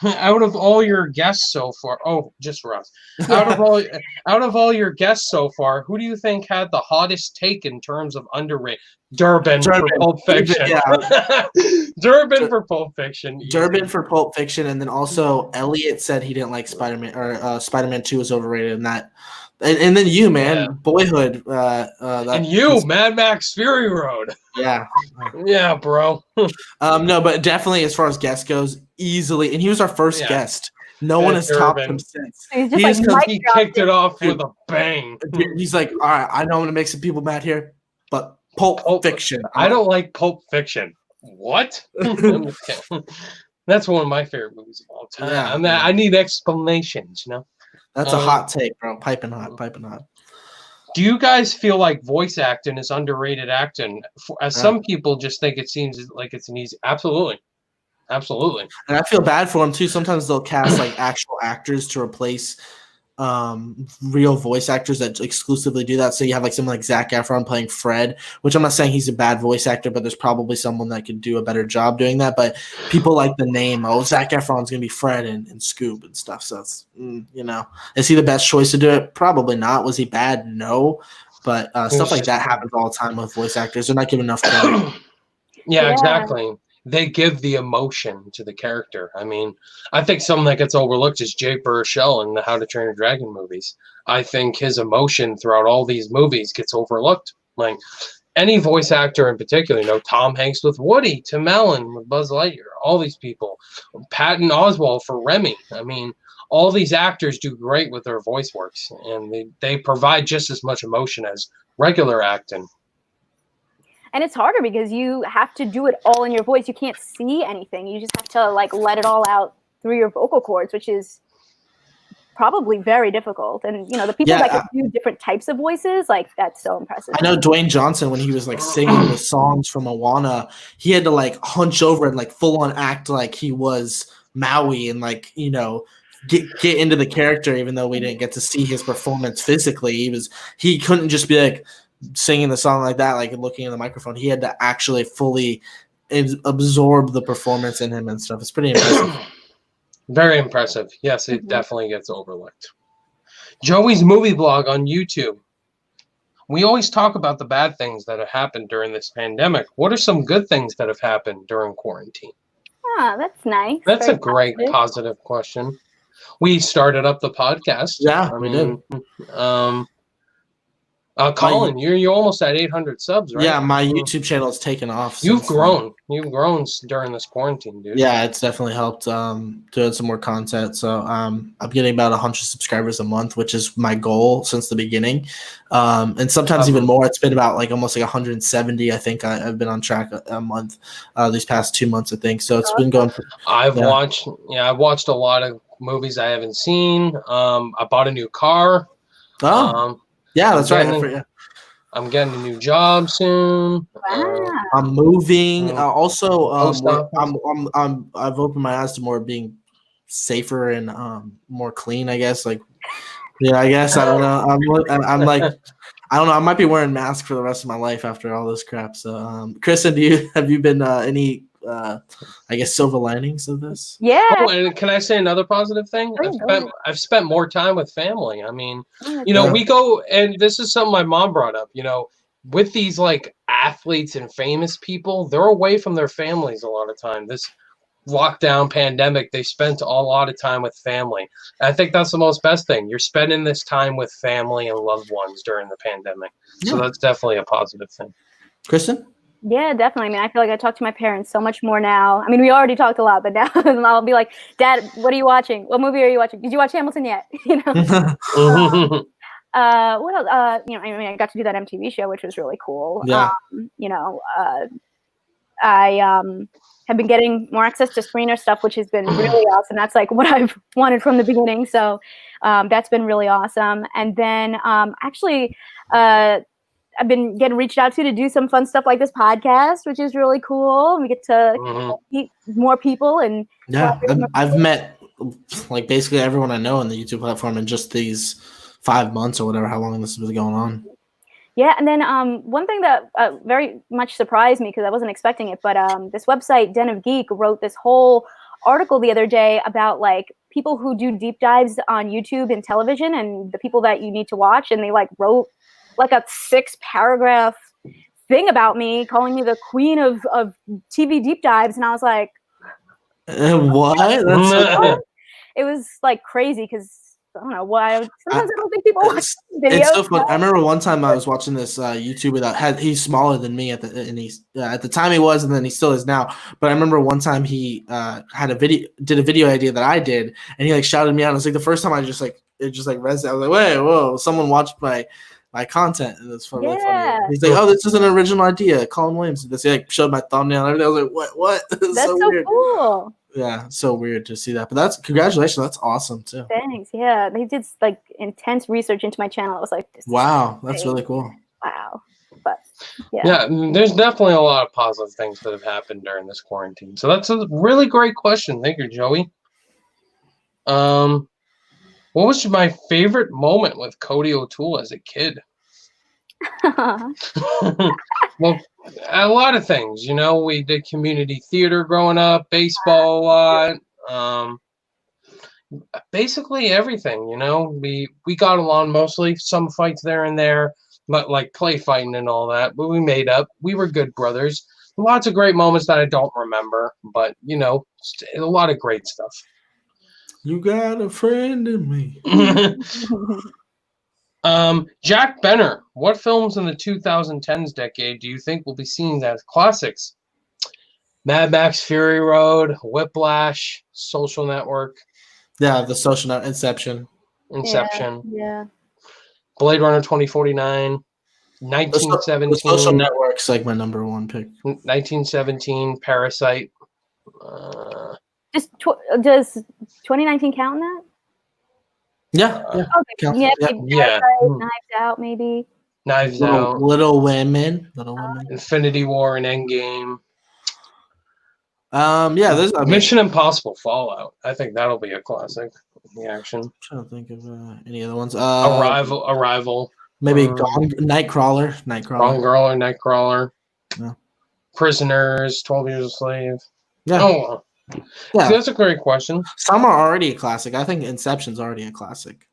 Out of all your guests so far, just for us. Out of all your guests so far, who do you think had the hottest take in terms of underrated? Durbin for Pulp Fiction. Yeah. Durbin for Pulp Fiction. Durbin for Pulp Fiction, and then also Elliot said he didn't like Spider-Man, or Spider-Man 2 was overrated, and that. And then you, man, Boyhood. And you, Mad Max Fury Road. Yeah. Yeah, bro. No, but definitely as far as guest goes, easily. And he was our first guest. No one has topped him since. He kicked it off with a bang. He's like, all right, I know I'm going to make some people mad here, but Pulp Fiction. I don't like Pulp Fiction. What? That's one of my favorite movies of all time. Yeah, I need explanations, you know? That's a hot take, bro. Piping hot. Do you guys feel like voice acting is underrated acting? As some people just think it seems like it's an easy. Absolutely. And I feel bad for them too. Sometimes they'll cast like actual actors to replace real voice actors that exclusively do that. So you have like someone like Zac Efron playing Fred, which I'm not saying he's a bad voice actor, but there's probably someone that could do a better job doing that. But people like the name, Zac Efron's gonna be Fred and Scoob and stuff. So it's is he the best choice to do it? Probably not. Was he bad? No. But stuff like that happens all the time with voice actors. They're not given enough credit. Yeah, exactly. They give the emotion to the character. I mean, I think something that gets overlooked is Jay Baruchel in the How to Train a Dragon movies. I think his emotion throughout all these movies gets overlooked. Like any voice actor in particular, Tom Hanks with Woody, Tim Allen with Buzz Lightyear, all these people, Patton Oswalt for Remy. I mean, all these actors do great with their voice works, and they provide just as much emotion as regular acting. And it's harder because you have to do it all in your voice. You can't see anything. You just have to like let it all out through your vocal cords, which is probably very difficult. And the people that can do different types of voices, like, that's so impressive. I know Dwayne Johnson, when he was like singing the songs from Moana, he had to like hunch over and like full on act like he was Maui and like get into the character, even though we didn't get to see his performance physically. He couldn't just be like singing the song like that, like looking in the microphone. He had to actually fully absorb the performance in him and stuff. It's pretty impressive. Very impressive. Yes, it definitely gets overlooked. Joey's movie blog on YouTube. We always talk about the bad things that have happened during this pandemic. What are some good things that have happened during quarantine? Ah, that's nice. That's a great positive question. We started up the podcast. Yeah, we did. Colin, you're almost at 800 subs, right? Yeah, my YouTube channel has taken off. You've grown. You've grown during this quarantine, dude. Yeah, it's definitely helped doing some more content. So I'm getting about 100 subscribers a month, which is my goal since the beginning. And sometimes even more. It's been about like almost like 170. I think I've been on track a month these past 2 months, I think. So it's been going. I've watched a lot of movies I haven't seen. I bought a new car. Oh. Yeah, that's right. I'm getting a new job soon. Wow. I'm moving. Also, I've opened my eyes to more being safer and more clean, I guess. Like, yeah, I guess I don't know. I'm like, I don't know. I might be wearing masks for the rest of my life after all this crap. So, Kristen, have you been any I guess silver linings of this? Yeah. Oh, and can I say another positive thing? I've spent more time with family. I mean, we go, and this is something my mom brought up, with these like athletes and famous people, they're away from their families a lot of time. This lockdown pandemic, they spent a lot of time with family. I think that's the most best thing. You're spending this time with family and loved ones during the pandemic. Yeah. So that's definitely a positive thing. Kristen? Yeah, definitely. I mean, I feel like I talk to my parents so much more now. I mean, we already talked a lot, but now I'll be like, Dad, what are you watching? What movie are you watching? Did you watch Hamilton yet? What else? I mean, I got to do that MTV show, which was really cool. Yeah. I have been getting more access to screener stuff, which has been really awesome. That's like what I've wanted from the beginning. So that's been really awesome. And then I've been getting reached out to do some fun stuff like this podcast, which is really cool. We get to meet more people and I've met like basically everyone I know on the YouTube platform in just these 5 months or whatever, how long this has been going on. Yeah, and then one thing that very much surprised me because I wasn't expecting it, but this website Den of Geek wrote this whole article the other day about like people who do deep dives on YouTube and television and the people that you need to watch, and they like wrote like a 6-paragraph thing about me, calling me the queen of TV deep dives. And I was like, what? That's it was like crazy because I don't know why. Sometimes I don't think people watch videos. It's so fun. I remember one time I was watching this YouTuber that he's smaller than me at the time he was, and then he still is now. But I remember one time he did a video idea that I did, and he like shouted me out. It was like the first time it just resonated. I was like, wait, whoa, someone watched my content, and it's really funny. He's like, "Oh, this is an original idea, Colin Williams." He like showed my thumbnail and everything. I was like, "What? That's so weird. Cool." Yeah, so weird to see that. But congratulations. That's awesome too. Thanks. Yeah, they did like intense research into my channel. I was like, wow, that's really cool. Wow. But yeah, there's definitely a lot of positive things that have happened during this quarantine. So that's a really great question. Thank you, Joey. What was my favorite moment with Cody O'Toole as a kid? Well, a lot of things. We did community theater growing up, baseball a lot. Basically everything. We got along mostly. Some fights there and there, but like play fighting and all that. But we made up. We were good brothers. Lots of great moments that I don't remember, but a lot of great stuff. You got a friend in me. Jack Benner, what films in the 2010s decade do you think will be seen as classics? Mad Max Fury Road, Whiplash, Social Network. Yeah, the Social Network, Inception. Yeah. Blade Runner 2049, 1917. The Social Network's like my number one pick. 1917, Parasite. Does 2019 count in that? Yeah. Okay. Yeah. Knives Out, maybe. Knives Out. Little Women. Infinity War and Endgame. There's Mission Impossible Fallout. I think that'll be a classic in the action. I'm trying to think of any other ones. Arrival. Maybe Nightcrawler. Nightcrawler. Yeah. Prisoners, 12 Years a Slave. Yeah. Oh, yeah. That's a great question. Some are already a classic. I think Inception's already a classic.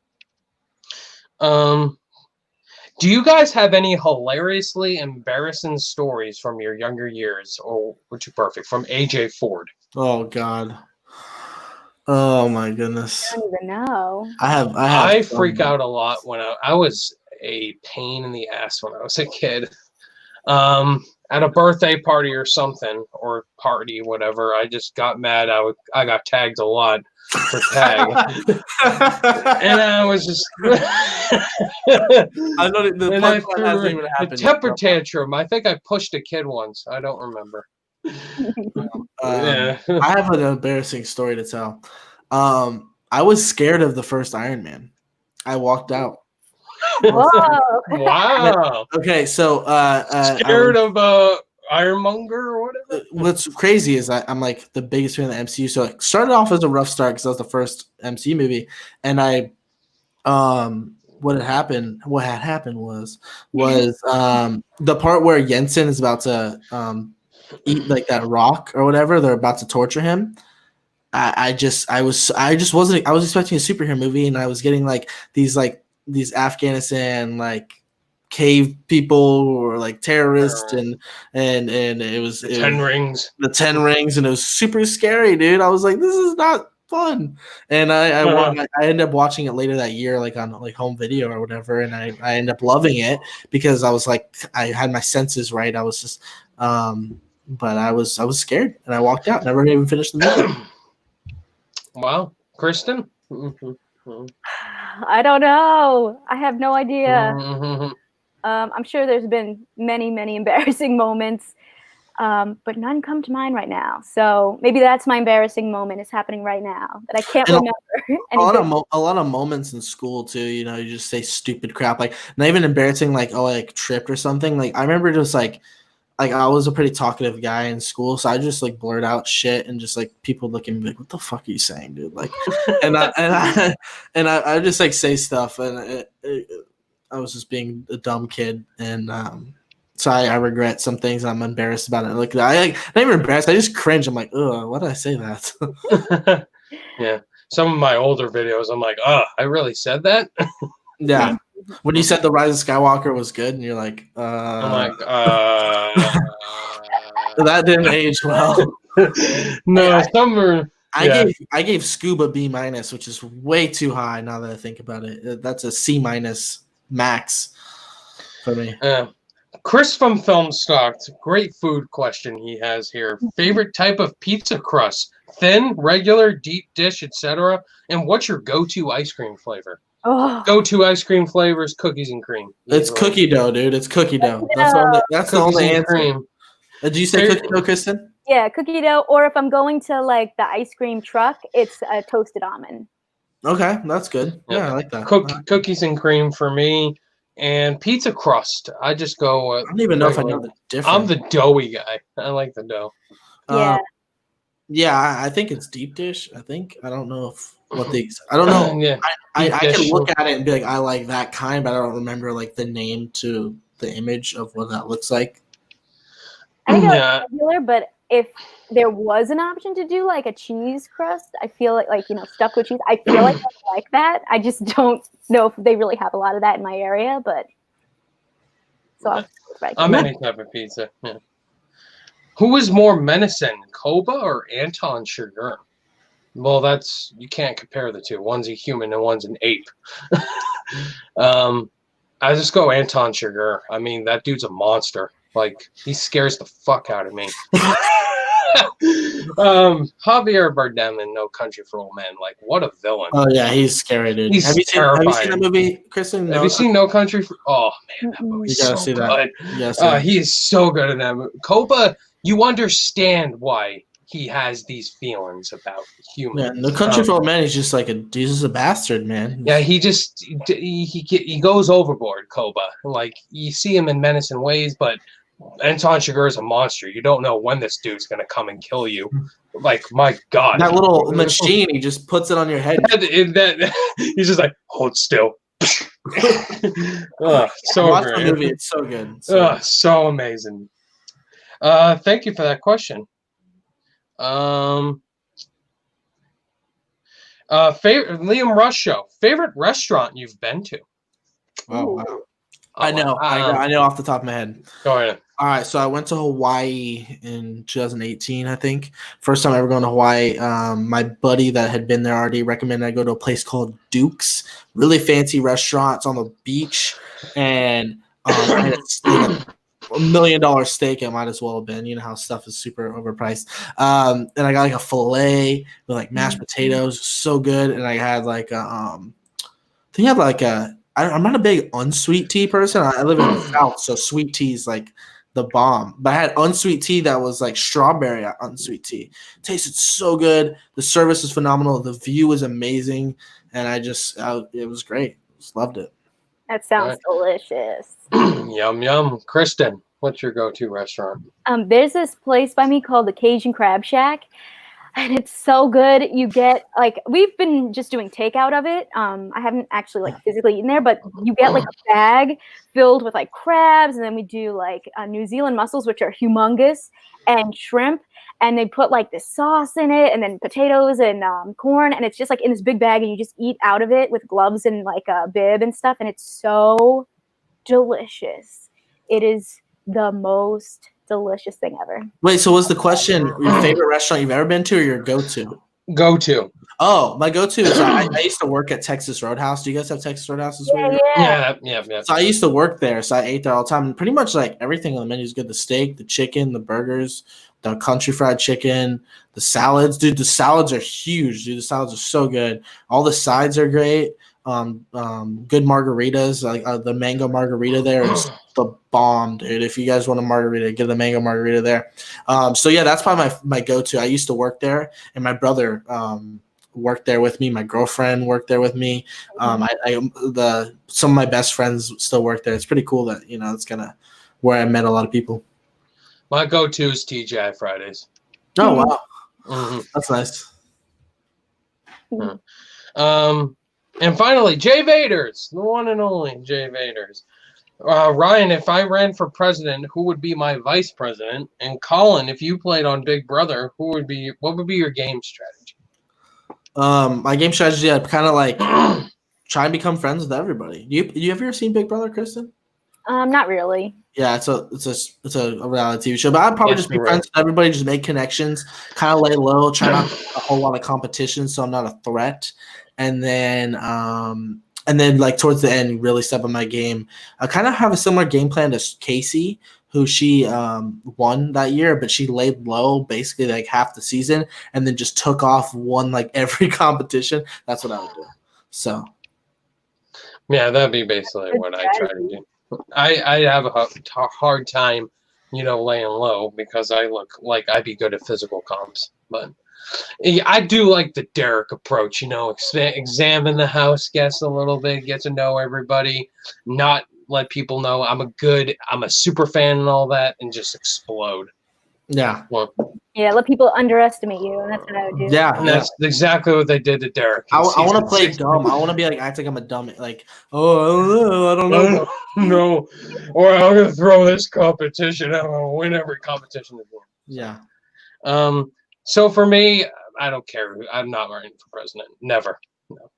Do you guys have any hilariously embarrassing stories from your younger years, or which are perfect from AJ Ford? Oh God. Oh my goodness. I don't even know. I freak out a lot when I was a pain in the ass when I was a kid. At a birthday party or something, or party, whatever, I just got mad. I got tagged a lot for tag. And I was just I don't the temper tantrum. I think I pushed a kid once. I don't remember. I have an embarrassing story to tell. I was scared of the first Iron Man. I walked out. Whoa. Wow. Okay, so scared of Ironmonger or whatever. What's crazy is I'm like the biggest fan of the MCU. So it started off as a rough start because that was the first MCU movie, and what had happened was the part where Jensen is about to eat like that rock or whatever. They're about to torture him. I was expecting a superhero movie, and I was getting like these Afghanistan like cave people or like terrorists and it was the 10 Rings. The 10 Rings, and it was super scary, dude. I was like, this is not fun. And I ended up watching it later that year, like on like home video or whatever, and I ended up loving it because I was like, I had my senses right. I was just but I was scared, and I walked out. Never even finished the movie. Wow. Kristen? I don't know. I have no idea. I'm sure there's been many, many embarrassing moments, but none come to mind right now. So maybe that's my embarrassing moment is happening right now that I can't remember. A lot of moments in school too. You know, you just say stupid crap, like not even embarrassing, like like tripped or something. Like I remember just like I was a pretty talkative guy in school, so I just like blurt out shit, and just like people look at me like, "What the fuck are you saying, dude?" Like, and I just like say stuff, and I was just being a dumb kid, and so I regret some things. And I'm embarrassed about it. Like not even embarrassed. I just cringe. I'm like, "Ugh, why did I say that?" Yeah, some of my older videos, I'm like, "Oh, I really said that." Yeah. When you said The Rise of Skywalker was good, and you're like, I'm like, that didn't age well. No, some are. I gave Scuba B-, which is way too high now that I think about it. That's a C- max for me. Chris from Film Stock, great food question he has here. Favorite type of pizza crust? Thin, regular, deep dish, etc. And what's your go-to ice cream flavor? Oh. Go-to ice cream flavors, cookies and cream. It's cookie dough, dude. It's cookie dough. That's the only answer. Did you say cookie dough, Kristen? Yeah, cookie dough. Or if I'm going to like the ice cream truck, it's a toasted almond. Okay, that's good. Yeah, I like that. Cookies and cream for me, and pizza crust. I just go. I don't even know if I know the difference. I'm the doughy guy. I like the dough. Yeah. Yeah, I think it's deep dish. I don't know I don't know. Yeah. I can look at it and be like, I like that kind, but I don't remember like the name to the image of what that looks like. I think it's regular, but if there was an option to do like a cheese crust, I feel like stuffed with cheese, I feel like I like that. I just don't know if they really have a lot of that in my area, but so I'm any type of pizza. Yeah. Who is more menacing, Koba or Anton Chigurh? Well, you can't compare the two. One's a human and one's an ape. I just go Anton Chigurh. I mean, that dude's a monster. Like, he scares the fuck out of me. Javier Bardem in No Country for Old Men. Like, what a villain. Oh, yeah, he's scary, dude. He's terrifying. Have you seen that movie, Kristen? Have you seen No Country for... Oh, man, that movie's so good. He is so good in that movie. Koba, you understand why he has these feelings about humans. Yeah, No Country for Old Men, he's just like he's just a bastard, man. Yeah, he goes overboard, Koba. Like, you see him in Menace and Ways, but Anton Chigurh is a monster. You don't know when this dude's gonna come and kill you. Like, my God. That little machine, he just puts it on your head. He's just like, hold still. So Watch great. the movie, it's so good. So amazing. Thank you for that question. Favorite Liam Rush show. Favorite restaurant you've been to? Oh, wow. I know off the top of my head. Go ahead. All right, so I went to Hawaii in 2018, I think. First time ever going to Hawaii. My buddy that had been there already recommended I go to a place called Duke's. Really fancy restaurant. It's on the beach. And it's $1 million steak. It might as well have been. You know how stuff is super overpriced. And I got like a filet with like mashed potatoes. So good. And I had like I think I had like I'm not a big unsweet tea person. I live in the South, so sweet tea is like the bomb. But I had unsweet tea that was like strawberry unsweet tea. Tasted so good. The service is phenomenal. The view is amazing. And it was great. Just loved it. That sounds delicious. Yum, yum. Kristen, what's your go-to restaurant? There's this place by me called the Cajun Crab Shack. And it's so good. You get like, we've been just doing takeout of it. I haven't actually like physically eaten there, but you get like a bag filled with like crabs, and then we do like New Zealand mussels, which are humongous, and shrimp, and they put like this sauce in it, and then potatoes and corn, and it's just like in this big bag, and you just eat out of it with gloves and like a bib and stuff, and it's so delicious. It is the most delicious thing ever. Wait, so was the question your favorite restaurant you've ever been to, or your go-to? Go-to. Oh, my go-to is I used to work at Texas Roadhouse. Do you guys have Texas Roadhouse? Yeah. So I used to work there, so I ate there all the time. And pretty much like everything on the menu is good. The steak, the chicken, the burgers, the country fried chicken, the salads. Dude, the salads are huge. Dude, the salads are so good. All the sides are great. Good margaritas. Like the mango margarita there is the bomb, dude. If you guys want a margarita, get the mango margarita there. So yeah, that's probably my go-to. I used to work there, and my brother worked there with me. My girlfriend worked there with me. Some of my best friends still work there. It's pretty cool that it's kind of where I met a lot of people. My go-to is TGI Fridays. Oh wow, Mm-hmm. That's nice. And finally, Jay Vaders, the one and only Jay Vaders. Ryan, if I ran for president, who would be my vice president? And Colin, if you played on Big Brother, what would be your game strategy? My game strategy, I'd kind of like try and become friends with everybody. You ever seen Big Brother, Kristen? Not really. Yeah, it's a reality TV show, but I'd probably just be friends with everybody, just make connections, kind of lay low, try not to a whole lot of competition, so I'm not a threat. And then like towards the end, really step on my game. I kind of have a similar game plan to Casey, who she won that year, but she laid low basically like half the season, and then just took off, won like every competition. That's what I would do. So, yeah, that'd be basically what I try to do. I have a hard time, laying low because I look like I'd be good at physical comps, but. I do like the Derek approach, examine the house guests a little bit, get to know everybody, not let people know I'm a super fan and all that, and just explode. Yeah. Yeah, let people underestimate you, and that's what I would do. Yeah, and that's exactly what they did to Derek. I want to play dumb. I want to be like, act like I'm a dumb, like, I don't know. No, or I'm gonna throw this competition. I'm gonna win every competition. Yeah. So for me, I don't care. I'm not running for president. Never. No.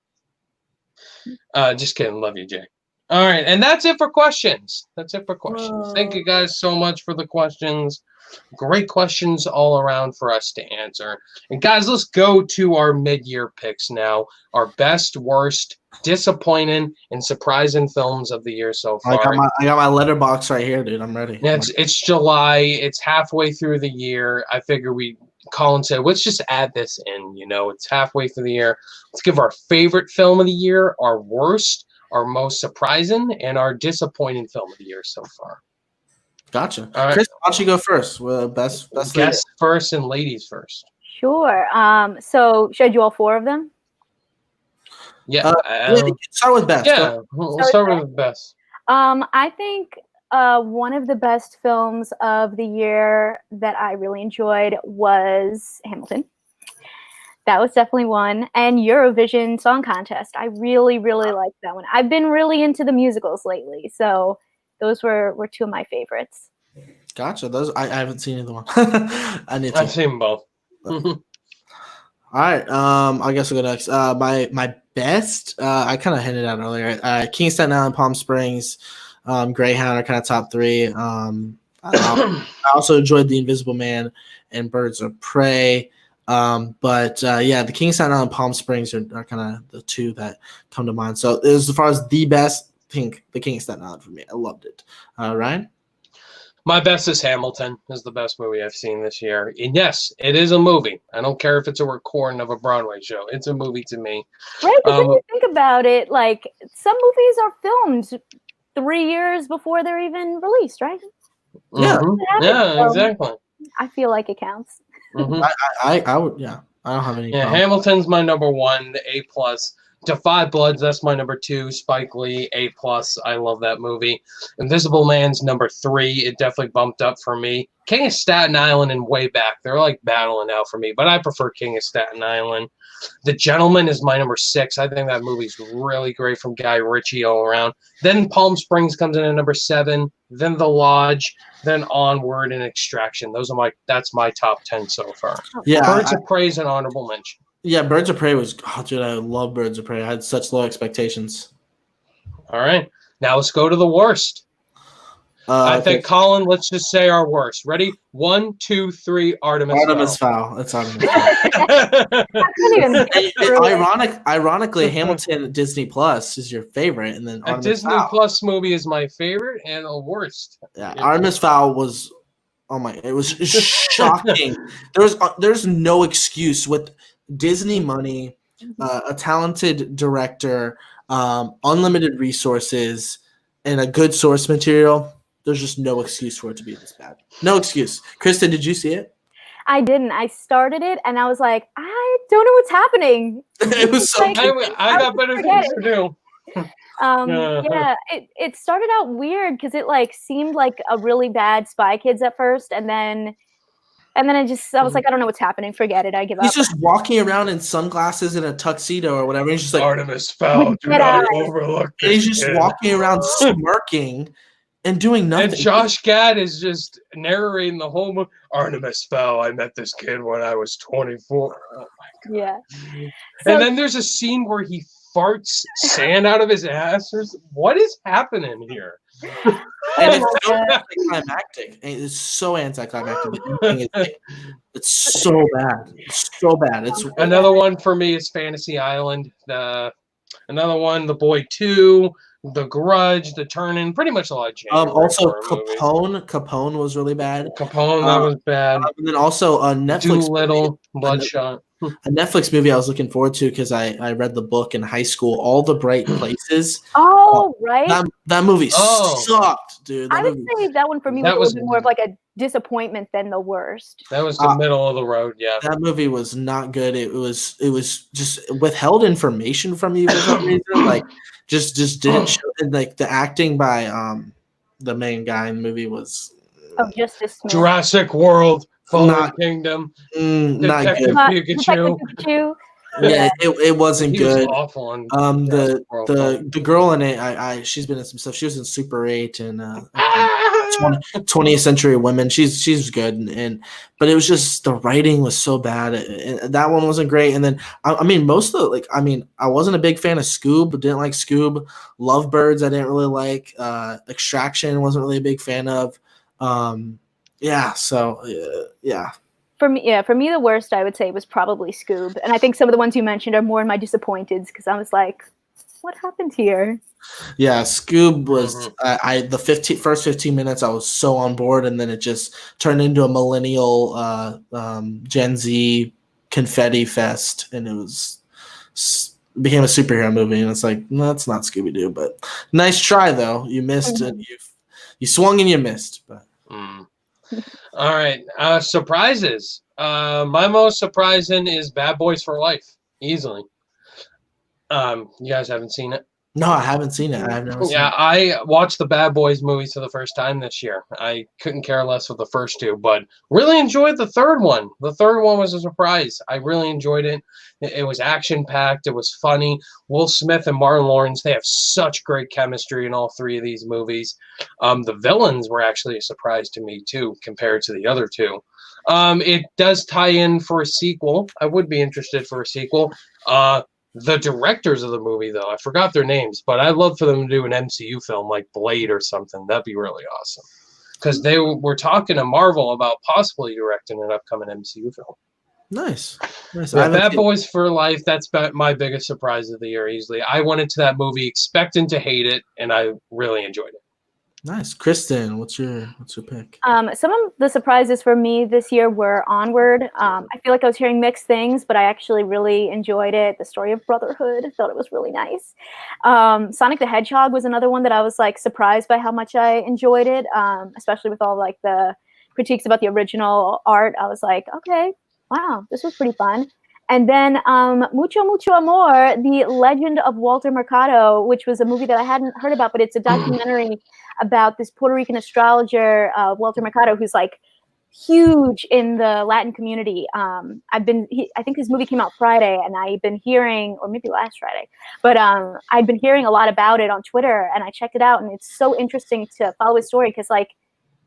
Just kidding. Love you, Jay. All right, and that's it for questions. Thank you guys so much for the questions. Great questions all around for us to answer. And guys, let's go to our mid-year picks now. Our best, worst, disappointing, and surprising films of the year so far. I got my letterbox right here, dude. I'm ready. Yeah, it's July. It's halfway through the year. I figure Colin said, let's just add this in. It's halfway through the year. Let's give our favorite film of the year, our worst, our most surprising, and our disappointing film of the year so far. Gotcha. All right. Chris, why don't you go first? Well, best guests first and ladies first. Sure. So should I do all 4 of them? Yeah. Start with best. Yeah, we'll start with best. I think one of the best films of the year that I really enjoyed was Hamilton. That was definitely one. And Eurovision Song Contest. I really, really liked that one. I've been really into the musicals lately, so those were 2 of my favorites. Gotcha. Those I haven't seen either one. I've seen them both. All right. I guess we'll go next. My best. I kind of hinted at earlier. King of Staten Island, Palm Springs, Greyhound are kind of top 3. I also enjoyed The Invisible Man and Birds of Prey. But the King of Staten Island, Palm Springs are kind of the 2 that come to mind. So as far as the best, I think the King of Staten Island for me. I loved it. Ryan? My best is Hamilton. Is the best movie I've seen this year. And yes, it is a movie. I don't care if it's a recording of a Broadway show. It's a movie to me. Right, because when you think about it, like some movies are filmed 3 years before they're even released, right? Yeah. Yeah, exactly. I feel like it counts. Mm-hmm. I would, I don't have any. Yeah, Hamilton's my number 1, A+. Defy Bloods, that's my number 2. Spike Lee, A+. I love that movie. Invisible Man's number 3. It definitely bumped up for me. King of Staten Island and Way Back. They're like battling out for me, but I prefer King of Staten Island. The Gentleman is my number 6. I think that movie's really great from Guy Ritchie all around. Then Palm Springs comes in at number 7. Then The Lodge. Then Onward and Extraction. That's my top 10 so far. Yeah, Birds of Prey is an honorable mention. Yeah, Birds of Prey was. Oh, dude, I love Birds of Prey. I had such low expectations. All right, now let's go to the worst. I think, Colin, let's just say our worst. Ready? 1, 2, 3. Artemis Fowl. It's Artemis Fowl. Ironically, Hamilton Disney Plus is your favorite, and then a Disney Plus movie is my favorite and the worst. Yeah, Artemis Fowl was. Oh my! It was shocking. There's no excuse with Disney money, a talented director, unlimited resources, and a good source material. There's just no excuse for it to be this bad. No excuse. Kristen, did you see it? I didn't. I started it and I was like, I don't know what's happening. It was so. Like, I got better things to do. It started out weird because it like seemed like a really bad Spy Kids at first, and then I was like, I don't know what's happening. Forget it. I give up. He's just walking around in sunglasses and a tuxedo or whatever. He's just like Artemis Fowl. Do not overlook this. He's just walking around smirking and doing nothing. And Josh Gad is just narrating the whole movie. Artemis Fowl. I met this kid when I was 24. Oh my god. Yeah. And then there's a scene where he farts sand out of his ass. What is happening here? And it's so anticlimactic. It's so anticlimactic. It's so bad. It's so bad. It's another one for me is Fantasy Island. Another one, The Boy 2, The Grudge, The Turn-In. Pretty much a lot of James. Also, Capone was really bad. Capone, that was bad. And then also Netflix. Doolittle, Bloodshot. A Netflix movie I was looking forward to because I read the book in high school, All the Bright Places. Right. That movie sucked, dude. I would say that one for me was a little bit more of like a disappointment than the worst. That was the middle of the road, yeah. That movie was not good. It was just withheld information from you for some reason. Like just didn't show. And like the acting by the main guy in the movie was Justice Smith. Jurassic World. Fallen Kingdom, not good. Pikachu. Yeah, it wasn't good. Was awful on the girl in it, she's been in some stuff. She was in Super 8 and 20th Century Women. She's good, but it was just the writing was so bad. That one wasn't great. And then I mean, most of I wasn't a big fan of Scoob. Didn't like Scoob. Lovebirds I didn't really like. Extraction wasn't really a big fan of. Yeah. So, yeah. For me, the worst I would say was probably Scoob, and I think some of the ones you mentioned are more in my disappointeds because I was like, "What happened here?" Yeah, Scoob was the first 15 minutes I was so on board, and then it just turned into a millennial Gen Z confetti fest, and it became a superhero movie, and it's like, no, that's not Scooby Doo, but nice try though. You missed, and you swung and you missed, but. Mm. All right. Surprises. My most surprising is Bad Boys for Life. Easily. You guys haven't seen it? No, I haven't seen it. I've never seen it. Yeah, I watched the Bad Boys movies for the first time this year. I couldn't care less with the first two, but really enjoyed the third one. The third one was a surprise. I really enjoyed it. It was action-packed. It was funny. Will Smith and Martin Lawrence, they have such great chemistry in all three of these movies. The villains were actually a surprise to me, too, compared to the other two. It does tie in for a sequel. I would be interested for a sequel. The directors of the movie, though, I forgot their names, but I'd love for them to do an MCU film like Blade or something. That'd be really awesome. Because they were talking to Marvel about possibly directing an upcoming MCU film. Nice. Yeah, Bad Boys for Life, that's my biggest surprise of the year, easily. I went into that movie expecting to hate it, and I really enjoyed it. Nice. Kristen, what's your pick? Some of the surprises for me this year were Onward. I feel like I was hearing mixed things, but I actually really enjoyed it. The story of brotherhood, I thought it was really nice. Sonic the Hedgehog was another one that I was like surprised by how much I enjoyed it, especially with all like the critiques about the original art. I was like, okay, wow, this was pretty fun. And then Mucho Mucho Amor, The Legend of Walter Mercado, which was a movie that I hadn't heard about, but it's a documentary about this Puerto Rican astrologer, Walter Mercado, who's like huge in the Latin community. I think his movie came out Friday, and I've been hearing, or maybe last Friday, but I'd been hearing a lot about it on Twitter, and I checked it out, and it's so interesting to follow his story because, like,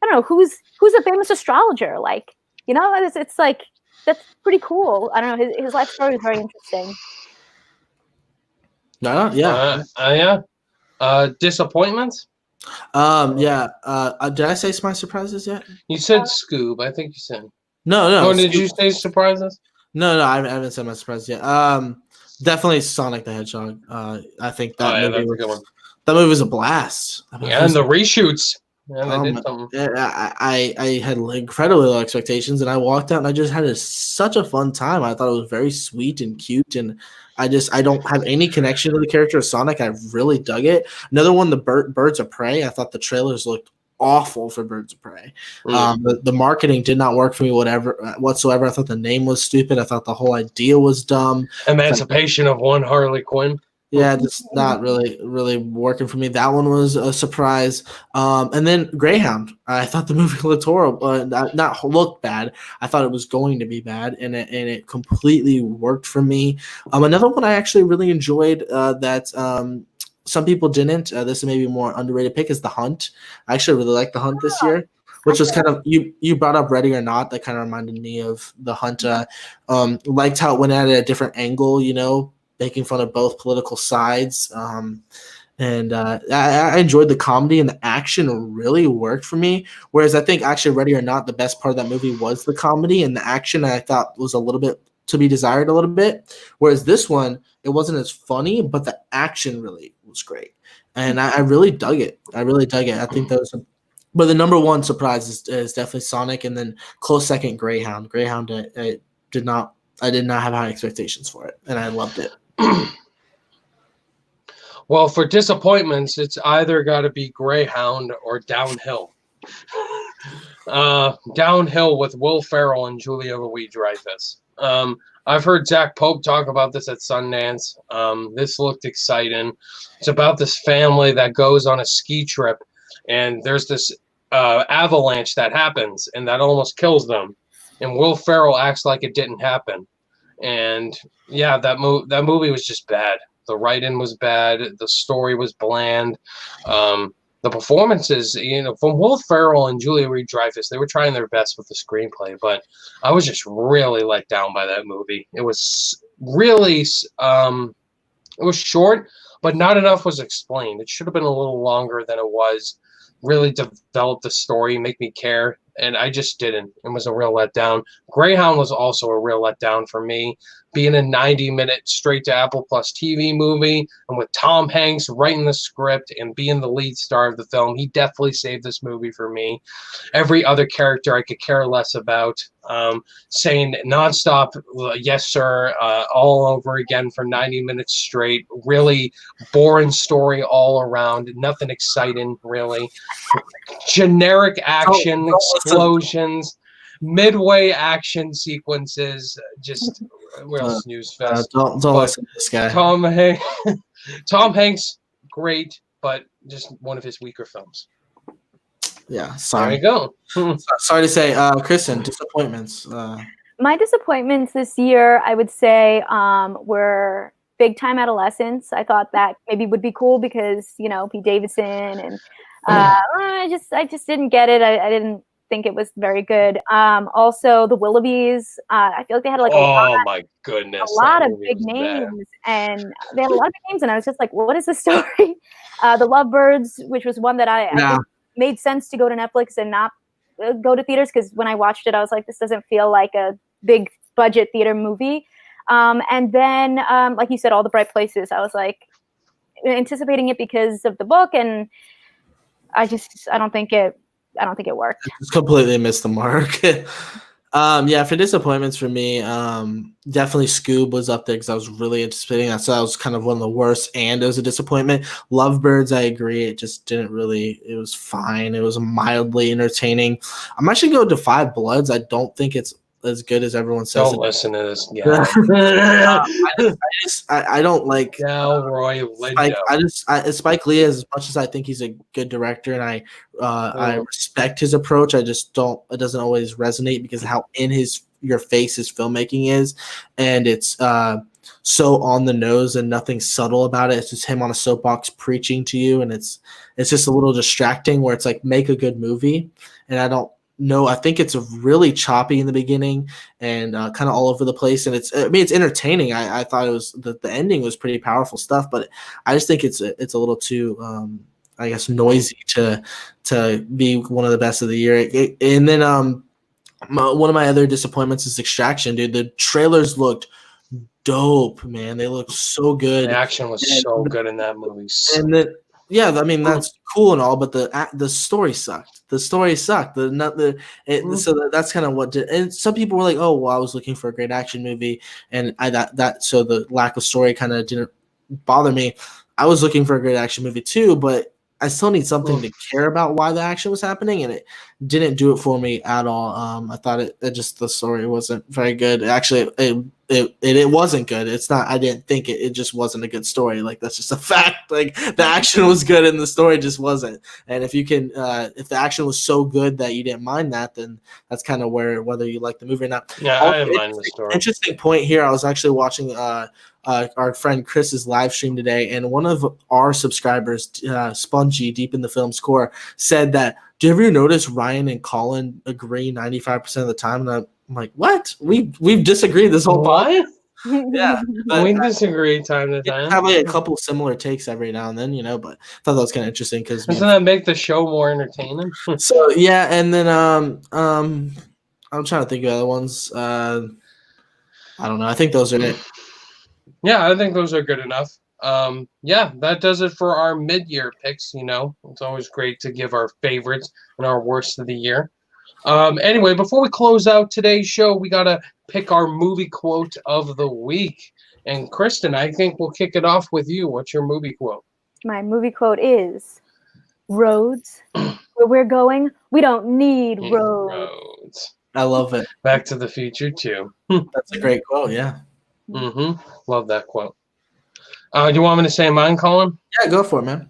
I don't know, who's a famous astrologer? Like, you know, it's like, that's pretty cool. I don't know. His life story is very interesting. Yeah. Disappointments? Yeah. Did I say my surprises yet? You said Scoob. I think you said. No. Oh, did you say surprises? No. I haven't said my surprises yet. Definitely Sonic the Hedgehog. I think that movie was a good one. That movie was a blast. Yeah, and the reshoots. Yeah, they did something. I had incredibly low expectations, and I walked out and I just had such a fun time. I thought it was very sweet and cute, and I don't have any connection to the character of Sonic. I really dug it. Another one, the Birds of Prey. I thought the trailers looked awful for Birds of Prey. The marketing did not work for me whatsoever. I thought the name was stupid. I thought the whole idea was dumb. Emancipation of one Harley Quinn. Yeah, just not really working for me. That one was a surprise. And then Greyhound. I thought the movie looked horrible. Not looked bad. I thought it was going to be bad, and it completely worked for me. Another one I actually really enjoyed that some people didn't. This is maybe a more underrated pick is The Hunt. I actually really liked The Hunt this year, which was kind of you brought up Ready or Not. That kind of reminded me of The Hunt. Liked how it went at a different angle, you know, making fun of both political sides. And I enjoyed the comedy, and the action really worked for me. Whereas I think actually Ready or Not, the best part of that movie was the comedy, and the action I thought was a little bit to be desired a little bit. Whereas this one, it wasn't as funny, but the action really was great. And I really dug it. I think that was but the number one surprise is definitely Sonic, and then close second Greyhound. Greyhound, I did not have high expectations for it, and I loved it. Well, for disappointments, it's either got to be Greyhound or Downhill. Downhill with Will Ferrell and Julia Louis-Dreyfus. I've heard Zach Pope talk about this at Sundance. This looked exciting. It's about this family that goes on a ski trip, and there's this avalanche that happens, and that almost kills them. And Will Ferrell acts like it didn't happen. And yeah, that movie was just bad. The writing was bad. The story was bland. The performances, you know, from Will Ferrell and Julia Louis-Dreyfus, they were trying their best with the screenplay, but I was just really let down by that movie. It was really, it was short, but not enough was explained. It should have been a little longer than it was. Really develop the story, make me care, and I just didn't. It was a real letdown. Greyhound was also a real letdown for me. being a 90-minute straight to Apple Plus TV movie, and with Tom Hanks writing the script and being the lead star of the film, he definitely saved this movie for me. Every other character I could care less about. Saying nonstop, yes, sir, all over again for 90 minutes straight. Really boring story all around. Nothing exciting, really. Generic action, explosions, midway action sequences, just real snooze fest. Don't listen to this guy. Tom Hanks, great, but just one of his weaker films. Yeah, sorry. There you go. Sorry to say, Kristen, disappointments. My disappointments this year, I would say, were Big Time Adolescence. I thought that maybe would be cool because, you know, Pete Davidson, and I just didn't get it. I didn't think it was very good. Also, The Willoughbys. I feel like they had like a lot of big names, and they had a lot of big names, and I was just like, what is the story? The Lovebirds, which was one that I think made sense to go to Netflix and not go to theaters, because when I watched it, I was like, this doesn't feel like a big budget theater movie. And then, like you said, All the Bright Places. I was like anticipating it because of the book, and I don't think it worked. It's completely missed the mark. Yeah, for disappointments for me, definitely Scoob was up there because I was really anticipating that. So that was kind of one of the worst, and it was a disappointment. Lovebirds, I agree. It just didn't really, it was fine. It was mildly entertaining. I'm actually going to Five Bloods. I don't think it's as good as everyone says. Don't listen to this. Yeah. I don't like Delroy Lindo. Spike Lee, as much as I think he's a good director and I respect his approach, I just don't. It doesn't always resonate because of how in your face his filmmaking is, and it's so on the nose and nothing subtle about it. It's just him on a soapbox preaching to you, and it's just a little distracting. Where it's like, make a good movie, and I don't. No, I think it's really choppy in the beginning and kind of all over the place. And it's entertaining. I thought it was the ending was pretty powerful stuff, but I just think it's a little too, I guess, noisy to be one of the best of the year. And then one of my other disappointments is Extraction, dude. The trailers looked dope, man. They looked so good. The action was so good in that movie. And then, yeah, I mean, that's cool and all, but the story sucked. The story sucked. So that's kind of what did. And some people were like, "Oh, well, I was looking for a great action movie," and so the lack of story kind of didn't bother me. I was looking for a great action movie too, but I still need something to care about why the action was happening, and it didn't do it for me at all. I thought the story wasn't very good. Actually, it wasn't good. It's not. I didn't think it just wasn't a good story. Like, that's just a fact. Like, the action was good and the story just wasn't. And if you can, if the action was so good that you didn't mind that, then that's kind of whether you like the movie or not. Yeah, I didn't mind the story. Interesting point here. I was actually watching our friend Chris's live stream today, and one of our subscribers, Spongy, Deep in the Film Score, said that, do you ever notice Ryan and Colin agree 95% of the time? And I'm like, what? We've disagreed this whole time. Yeah, we disagree time to time. Have like a couple similar takes every now and then, but I thought that was kind of interesting because doesn't that make the show more entertaining? So yeah, and then I'm trying to think of other ones. I don't know. I think those are it. Yeah, I think those are good enough. Yeah, that does it for our mid-year picks. It's always great to give our favorites and our worst of the year. Anyway, before we close out today's show, we got to pick our movie quote of the week. And Kristen, I think we'll kick it off with you. What's your movie quote? My movie quote is, "Roads, where we're going, we don't need roads." I love it. Back to the Future too. That's a great quote, yeah. Mm-hmm. Love that quote. Do you want me to say mine, Colin? Yeah, go for it, man.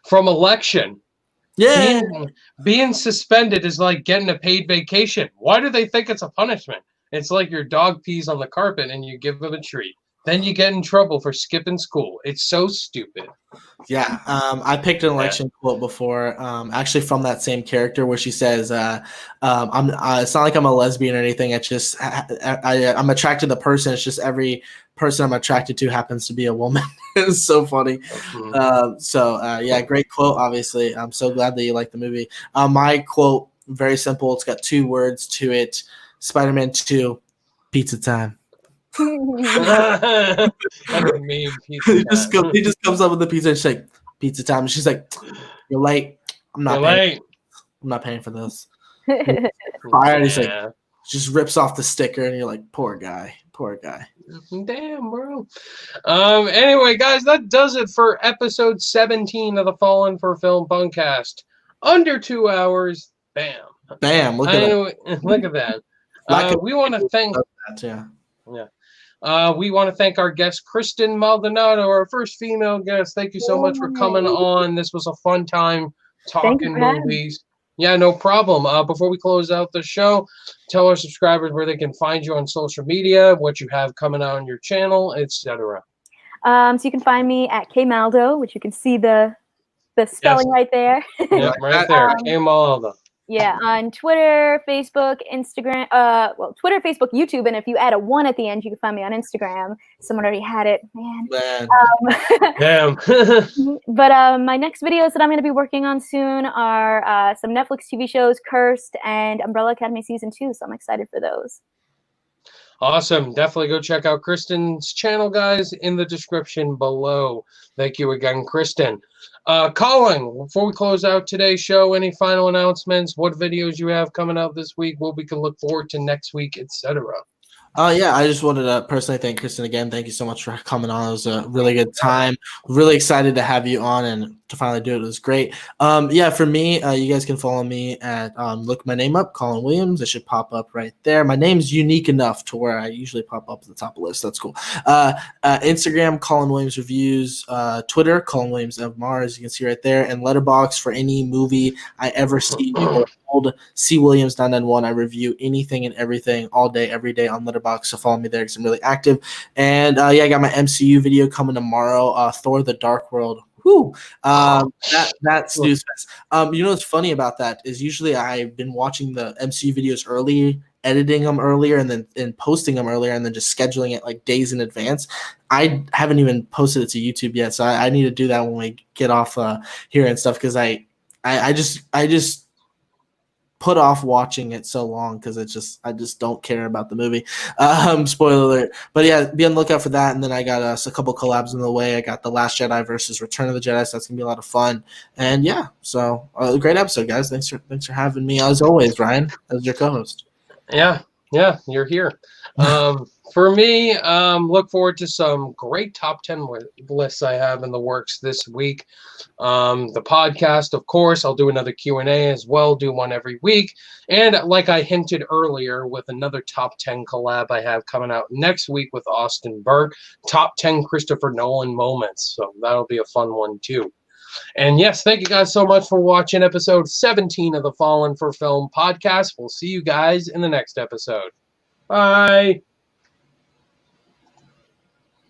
From Election. Yeah. Being suspended is like getting a paid vacation. Why do they think it's a punishment? It's like your dog pees on the carpet and you give him a treat. Then you get in trouble for skipping school. It's so stupid. Yeah, I picked an election quote before, actually from that same character, where she says, "I'm. It's not like I'm a lesbian or anything. It's just I'm attracted to the person. It's just every person I'm attracted to happens to be a woman." It's so funny. Mm-hmm. Yeah, great quote. Obviously, I'm so glad that you like the movie. My quote, very simple. It's got 2 words to it. Spider-Man 2, pizza time. That's a meme. He just comes up with the pizza and she's like, pizza time. And she's like, you're late. I'm not paying. I'm not paying for this. Fired. He's like, just rips off the sticker, and you're like, poor guy. Damn, bro. Anyway, guys, that does it for episode 17 of the Fallen for Film podcast. Under 2 hours. Bam. Look at that. We want to thank. We want to thank our guest, Kristen Maldonado, our first female guest. Thank you so much for coming on. This was a fun time talking movies. Yeah, no problem. Before we close out the show, tell our subscribers where they can find you on social media, what you have coming out on your channel, etc. So you can find me at KMaldo, which you can see the spelling right there. Yep, right there. KMaldo. Yeah, on Twitter, Facebook, Instagram, Twitter, Facebook, YouTube, and if you add a 1 at the end, you can find me on Instagram. Someone already had it, man. Damn. But my next videos that I'm going to be working on soon are some Netflix TV shows, Cursed, and Umbrella Academy Season 2, so I'm excited for those. Awesome. Definitely go check out Kristen's channel, guys, in the description below. Thank you again, Kristen. Colin, before we close out today's show, any final announcements? What videos you have coming out this week? What we can look forward to next week, etc. Yeah, I just wanted to personally thank Kristen again. Thank you so much for coming on. It was a really good time. Really excited to have you on and to finally do it. It was great. Yeah, for me, you guys can follow me at look my name up, Colin Williams. It should pop up right there. My name's unique enough to where I usually pop up at the top of the list. That's cool. Instagram, Colin Williams Reviews. Twitter, Colin Williams of Mars. You can see right there. And Letterboxd for any movie I ever see or old C Williams 991. I review anything and everything all day, every day on Letterboxd. So follow me there because I'm really active. And yeah, I got my MCU video coming tomorrow. Thor: The Dark World. Whoo! That's snooze fest. You know what's funny about that is usually I've been watching the MCU videos early, editing them earlier, and posting them earlier, and then just scheduling it like days in advance. I haven't even posted it to YouTube yet, so I need to do that when we get off here and stuff because I just put off watching it so long because I just don't care about the movie. Spoiler alert. But yeah, be on the lookout for that. And then I got a couple collabs in the way. I got The Last Jedi versus Return of the Jedi, so that's gonna be a lot of fun. And yeah, so great episode, guys. Thanks for having me as always, Ryan, as your co-host. Yeah, you're here. For me, look forward to some great top 10 lists I have in the works this week. The podcast, of course, I'll do another Q&A as well, do one every week. And like I hinted earlier, with another top 10 collab I have coming out next week with Austin Burke, top 10 Christopher Nolan moments. So that'll be a fun one too. And yes, thank you guys so much for watching episode 17 of the Fallen for Film podcast. We'll see you guys in the next episode. Bye.